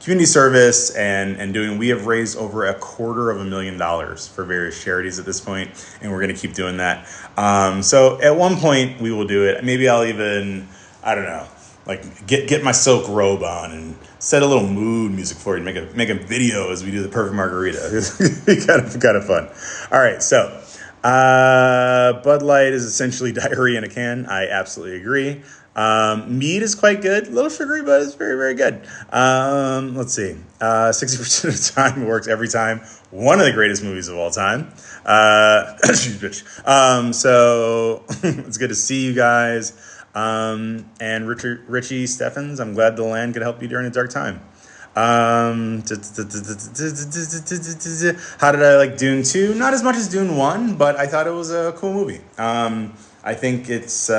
community service and we have raised over $250,000 for various charities at this point, and we're going to keep doing that. So at one point we will do it. Maybe I'll even, I don't know, get my silk robe on and set a little mood music for you, make a video as we do the perfect margarita. It's kind of fun. All right, so Bud Light is essentially diarrhea in a can. I absolutely agree. Mead is quite good. A little sugary, but it's very, very good. Let's see. 60% of the time, it works every time. One of the greatest movies of all time. So it's good to see you guys. And Richie Steffens, I'm glad the land could help you during a dark time. How did I like Dune 2? Not as much as Dune 1, but I thought it was a cool movie. I think it's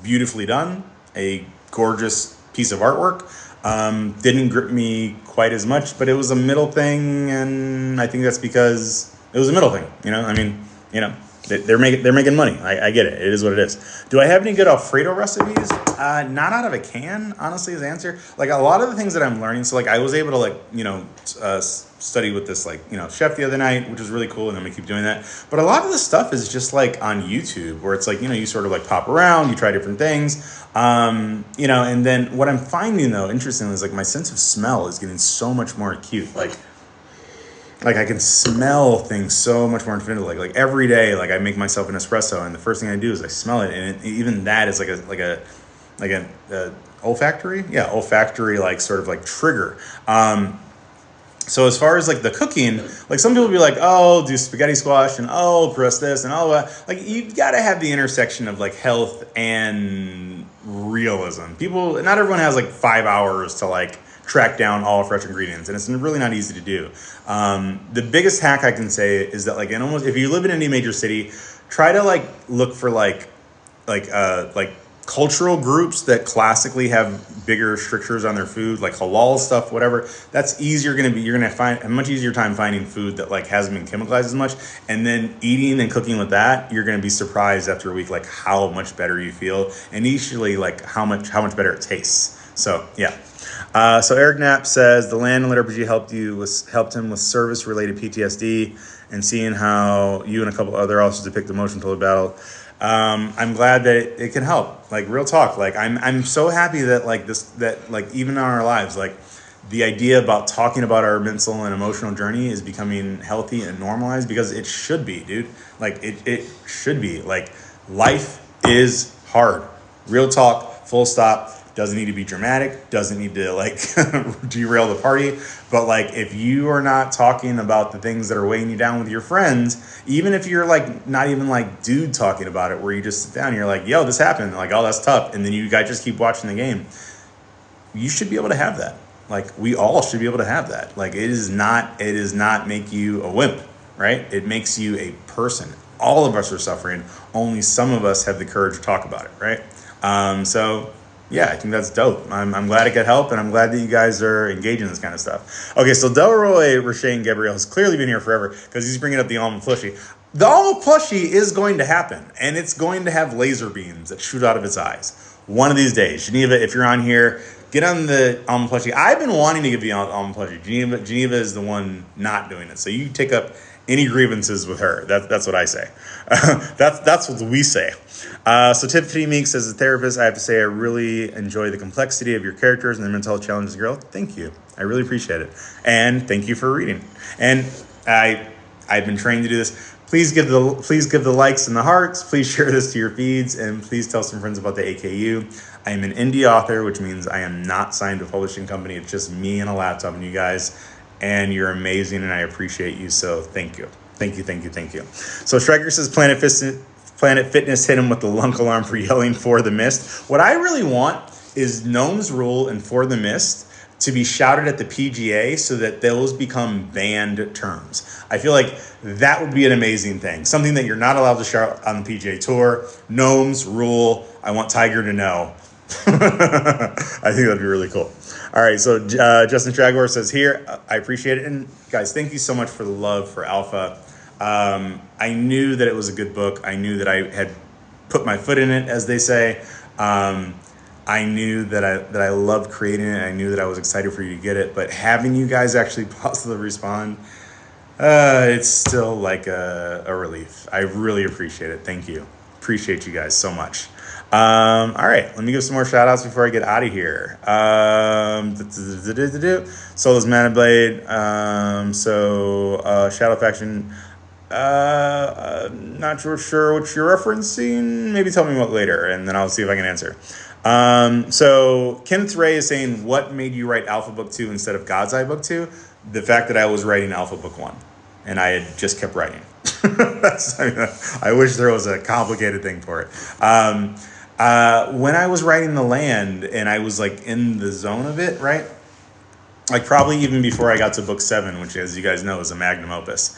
beautifully done, a gorgeous piece of artwork. Didn't grip me quite as much, but it was a middle thing, and I think that's because it was a middle thing. I mean, they're making money. I get it. It is what it is. Do I have any good Alfredo recipes? Not out of a can, honestly, is the answer. Like a lot of the things that I'm learning. So like I was able to study with this chef the other night, which was really cool, and I'm gonna keep doing that. But a lot of the stuff is just like on YouTube, where it's like you sort of like pop around, you try different things, and then what I'm finding though, interestingly, is like my sense of smell is getting so much more acute. Like I can smell things so much more infinitely. Like every day, like I make myself an espresso, and the first thing I do is I smell it, and even that is like a olfactory, olfactory like sort of like trigger. So as far as like the cooking, like some people be like, oh, do spaghetti squash and oh, press this and all that. Like you've got to have the intersection of like health and realism. Not everyone has like 5 hours to like track down all fresh ingredients, and it's really not easy to do. The biggest hack I can say is that like if you live in any major city, try to like look for like cultural groups that classically have bigger strictures on their food, like halal stuff, whatever. That's easier you're gonna find a much easier time finding food that like hasn't been chemicalized as much, and then eating and cooking with that, you're gonna be surprised after a week like how much better you feel, and initially like how much better it tastes. So yeah. So Eric Knapp says the land in LitRPG helped him with service-related PTSD, and seeing how you and a couple other officers depict emotion toward battle. I'm glad that it can help. Like real talk. Like I'm so happy that like even in our lives, like the idea about talking about our mental and emotional journey is becoming healthy and normalized, because it should be, dude. Like it should be. Like life is hard. Real talk. Full stop. Doesn't need to be dramatic, doesn't need to like derail the party. But like if you are not talking about the things that are weighing you down with your friends, even if you're like not even like dude talking about it, where you just sit down and you're like, yo, this happened, like, oh, that's tough, and then you guys just keep watching the game, you should be able to have that. Like we all should be able to have that. Like it does not make you a wimp, right? It makes you a person. All of us are suffering, only some of us have the courage to talk about it, right? So yeah, I think that's dope. I'm glad it could help, and I'm glad that you guys are engaging in this kind of stuff. Okay, so Delroy Roche Gabriel has clearly been here forever because he's bringing up the almond plushie. The almond plushie is going to happen, and it's going to have laser beams that shoot out of its eyes. One of these days. Geneva, if you're on here, get on the almond plushie. I've been wanting to give you almond plushie. Geneva is the one not doing it. So you take up any grievances with her. That's what I say. That's what we say. So Tiffany Meeks, as a therapist, I have to say I really enjoy the complexity of your characters and their mental health challenges. Girl, thank you. I really appreciate it. And thank you for reading. And I've been trained to do this. Please give the likes and the hearts. Please share this to your feeds, and please tell some friends about the AKU. I am an indie author, which means I am not signed to a publishing company. It's just me and a laptop and you guys. And you're amazing, and I appreciate you. So thank you. Thank you. So Striker says Planet Fitness hit him with the lunk alarm for yelling For the Mist. What I really want is Gnome's Rule and For the Mist to be shouted at the PGA so that those become banned terms. I feel like that would be an amazing thing. Something that you're not allowed to shout on the PGA Tour. Gnome's Rule. I want Tiger to know. I think that'd be really cool. All right, so Justin Stragor says here, I appreciate it. And guys, thank you so much for the love for Alpha. I knew that it was a good book. I knew that I had put my foot in it, as they say. I knew that I loved creating it. I knew that I was excited for you to get it. But having you guys actually positively respond, it's still like a relief. I really appreciate it. Thank you. Appreciate you guys so much. All right, let me give some more shout outs before I get out of here. Soulless Mana Blade. Shadow Faction. Not sure what you're referencing. Maybe tell me what later, and then I'll see if I can answer. So Kenneth Ray is saying, what made you write Alpha Book 2 instead of God's Eye Book 2? The fact that I was writing Alpha Book 1 and I had just kept writing. I wish there was a complicated thing for it. When I was writing The Land and I was like in the zone of it, right? Like probably even before I got to book 7, which, as you guys know, is a magnum opus.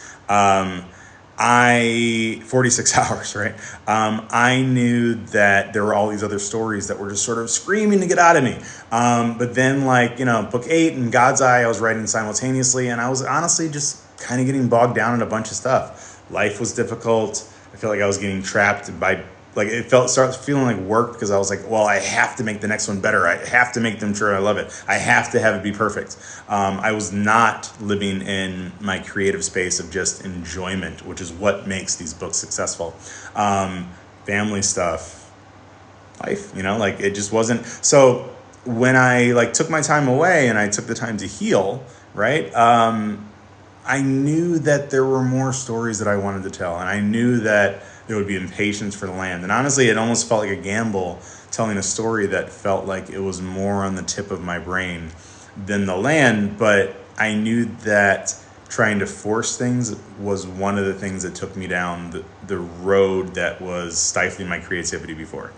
46 hours, right? I knew that there were all these other stories that were just sort of screaming to get out of me. But then, like, book 8 and God's Eye, I was writing simultaneously, and I was honestly just kind of getting bogged down in a bunch of stuff. Life was difficult. I feel like I was getting trapped by, like, started feeling like work, because I was like, well, I have to make the next one better. I have to make them sure I love it. I have to have it be perfect. I was not living in my creative space of just enjoyment, which is what makes these books successful. Family stuff, life, like it just wasn't. So when I took my time away and I took the time to heal, right? I knew that there were more stories that I wanted to tell, and I knew that there would be impatience for The Land. And honestly, it almost felt like a gamble telling a story that felt like it was more on the tip of my brain than The Land. But I knew that trying to force things was one of the things that took me down the road that was stifling my creativity before.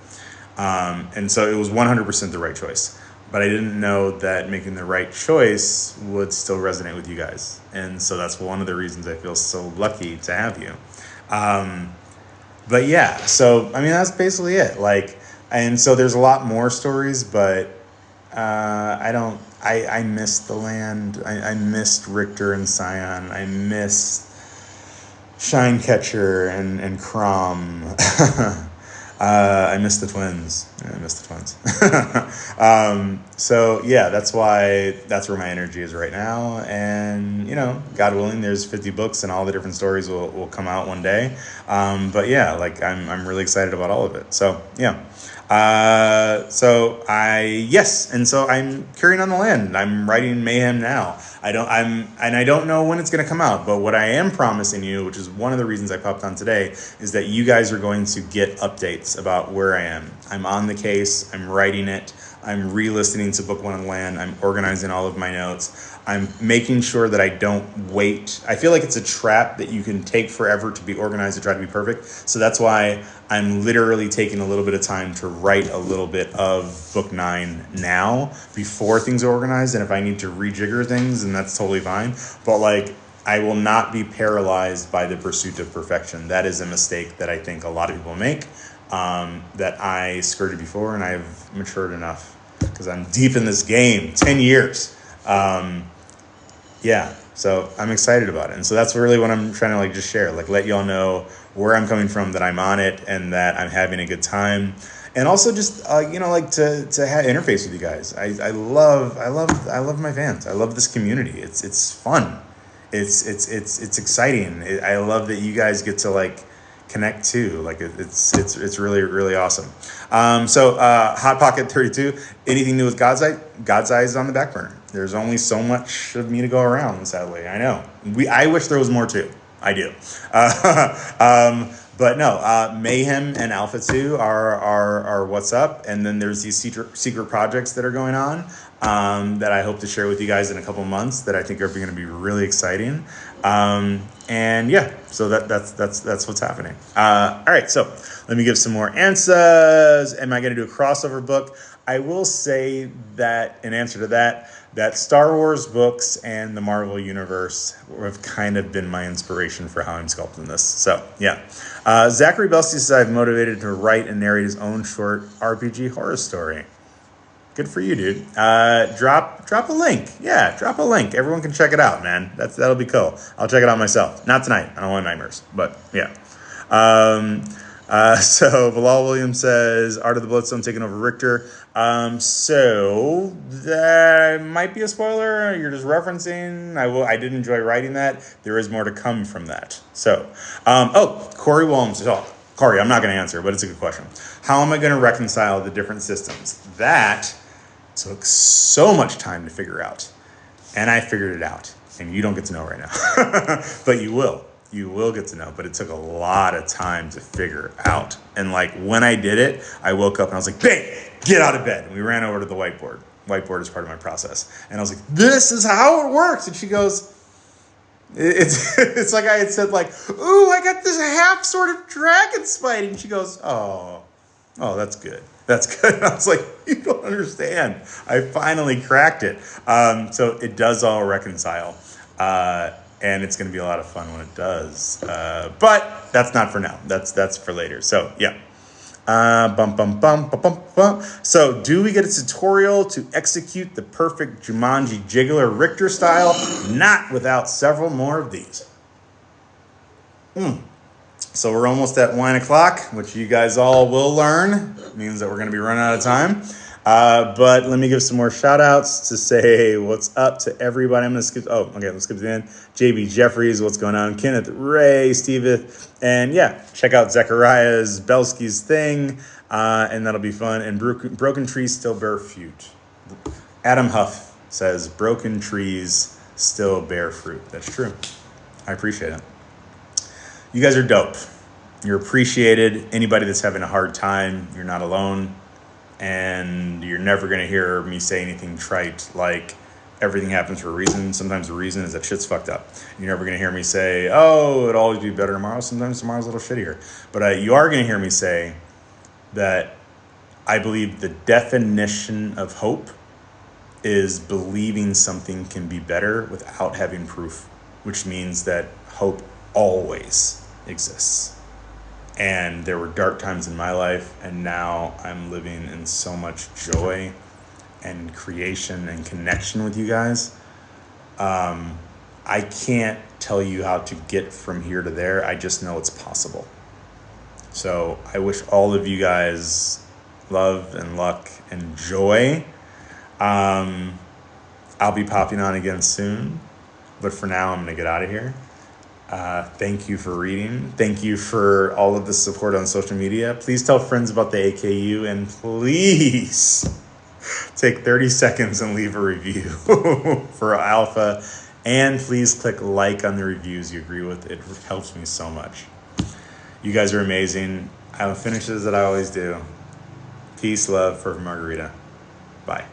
And so it was 100% the right choice. But I didn't know that making the right choice would still resonate with you guys. And so that's one of the reasons I feel so lucky to have you. But yeah, so, I mean, that's basically it. And so there's a lot more stories, but I missed The Land. I missed Richter and Scion. I missed Shinecatcher and Crom. I miss the twins. So yeah, that's where my energy is right now. And, God willing, there's 50 books and all the different stories will come out one day. But yeah, I'm really excited about all of it. So yeah. And so I'm carrying on The Land. I'm writing Mayhem now. I don't know when it's going to come out, but what I am promising you, which is one of the reasons I popped on today, is that you guys are going to get updates about where I am. I'm on the case. I'm writing it. I'm re-listening to book 1 of The Land. I'm organizing all of my notes. I'm making sure that I don't wait. I feel like it's a trap that you can take forever to be organized to try to be perfect. So that's why I'm literally taking a little bit of time to write a little bit of book 9 now before things are organized. And if I need to rejigger things, then that's totally fine. But I will not be paralyzed by the pursuit of perfection. That is a mistake that I think a lot of people make, that I skirted before, and I've matured enough because I'm deep in this game, 10 years. Yeah, so I'm excited about it. And so that's really what I'm trying to just share, let y'all know where I'm coming from, that I'm on it, and that I'm having a good time. And also just, to have interface with you guys. I love my fans. I love this community. It's fun. It's exciting. I love that you guys get to connect too. It's really, really awesome. So Hot Pocket 32, anything new with God's Eye? God's Eye is on the back burner. There's only so much of me to go around, sadly. I know. I wish there was more too. I do. But no, Mayhem and Alpha 2 are what's up. And then there's these secret projects that are going on that I hope to share with you guys in a couple months that I think are going to be really exciting. And yeah, so that's what's happening. All right, so let me give some more answers. Am I going to do a crossover book? I will say that in answer to that Star Wars books and the Marvel Universe have kind of been my inspiration for how I'm sculpting this. So yeah. Zachary Belsey says I've motivated to write and narrate his own short RPG horror story. Good for you, dude. Drop a link. Yeah, drop a link. Everyone can check it out, man. That'll be cool. I'll check it out myself. Not tonight. I don't want nightmares, but yeah. So Bilal Williams says Art of the Bloodstone taking over Richter. So that might be a spoiler. You're just referencing. I did enjoy writing that. There is more to come from that. So, Corey Williams. Oh, Corey, I'm not going to answer, but it's a good question. How am I going to reconcile the different systems? That took so much time to figure out, and I figured it out, and you don't get to know right now, but you will. You will get to know, but it took a lot of time to figure out. And like when I did it, I woke up and I was like, babe, get out of bed. And we ran over to the whiteboard. Whiteboard is part of my process. And I was like, this is how it works. And she goes, it's like I had said, like, ooh, I got this half sort of dragon spite. And she goes, oh, that's good. That's good. And I was like, you don't understand. I finally cracked it. So it does all reconcile. And it's going to be a lot of fun when it does. But that's not for now. That's for later. So, yeah. So, do we get a tutorial to execute the perfect Jumanji Jiggler Richter style? Not without several more of these. So we're almost at 1 o'clock, which you guys all will learn. It means that we're going to be running out of time. But let me give some more shout outs to say what's up to everybody. I'm going to skip. Oh, okay. Let's skip to the end. JB Jeffries, what's going on? Kenneth Ray, Steveth. And yeah, check out Zechariah's Belsky's thing. And that'll be fun. And broken trees still bear fruit. Adam Huff says broken trees still bear fruit. That's true. I appreciate it. You guys are dope. You're appreciated. Anybody that's having a hard time, you're not alone. And you're never going to hear me say anything trite like everything happens for a reason. Sometimes the reason is that shit's fucked up. You're never going to hear me say, oh, it'll always be better tomorrow. Sometimes tomorrow's a little shittier. But you are going to hear me say that I believe the definition of hope is believing something can be better without having proof, which means that hope always exists. And there were dark times in my life, and now I'm living in so much joy and creation and connection with you guys. I can't tell you how to get from here to there. I just know it's possible. So I wish all of you guys love and luck and joy. I'll be popping on again soon, but for now I'm going to get out of here. Thank you for reading. Thank you for all of the support on social media. Please tell friends about the AKU, and please take 30 seconds and leave a review for Alpha. And please click like on the reviews you agree with. It helps me so much. You guys are amazing. I will finish as I always do. Peace, love, for Margarita. Bye.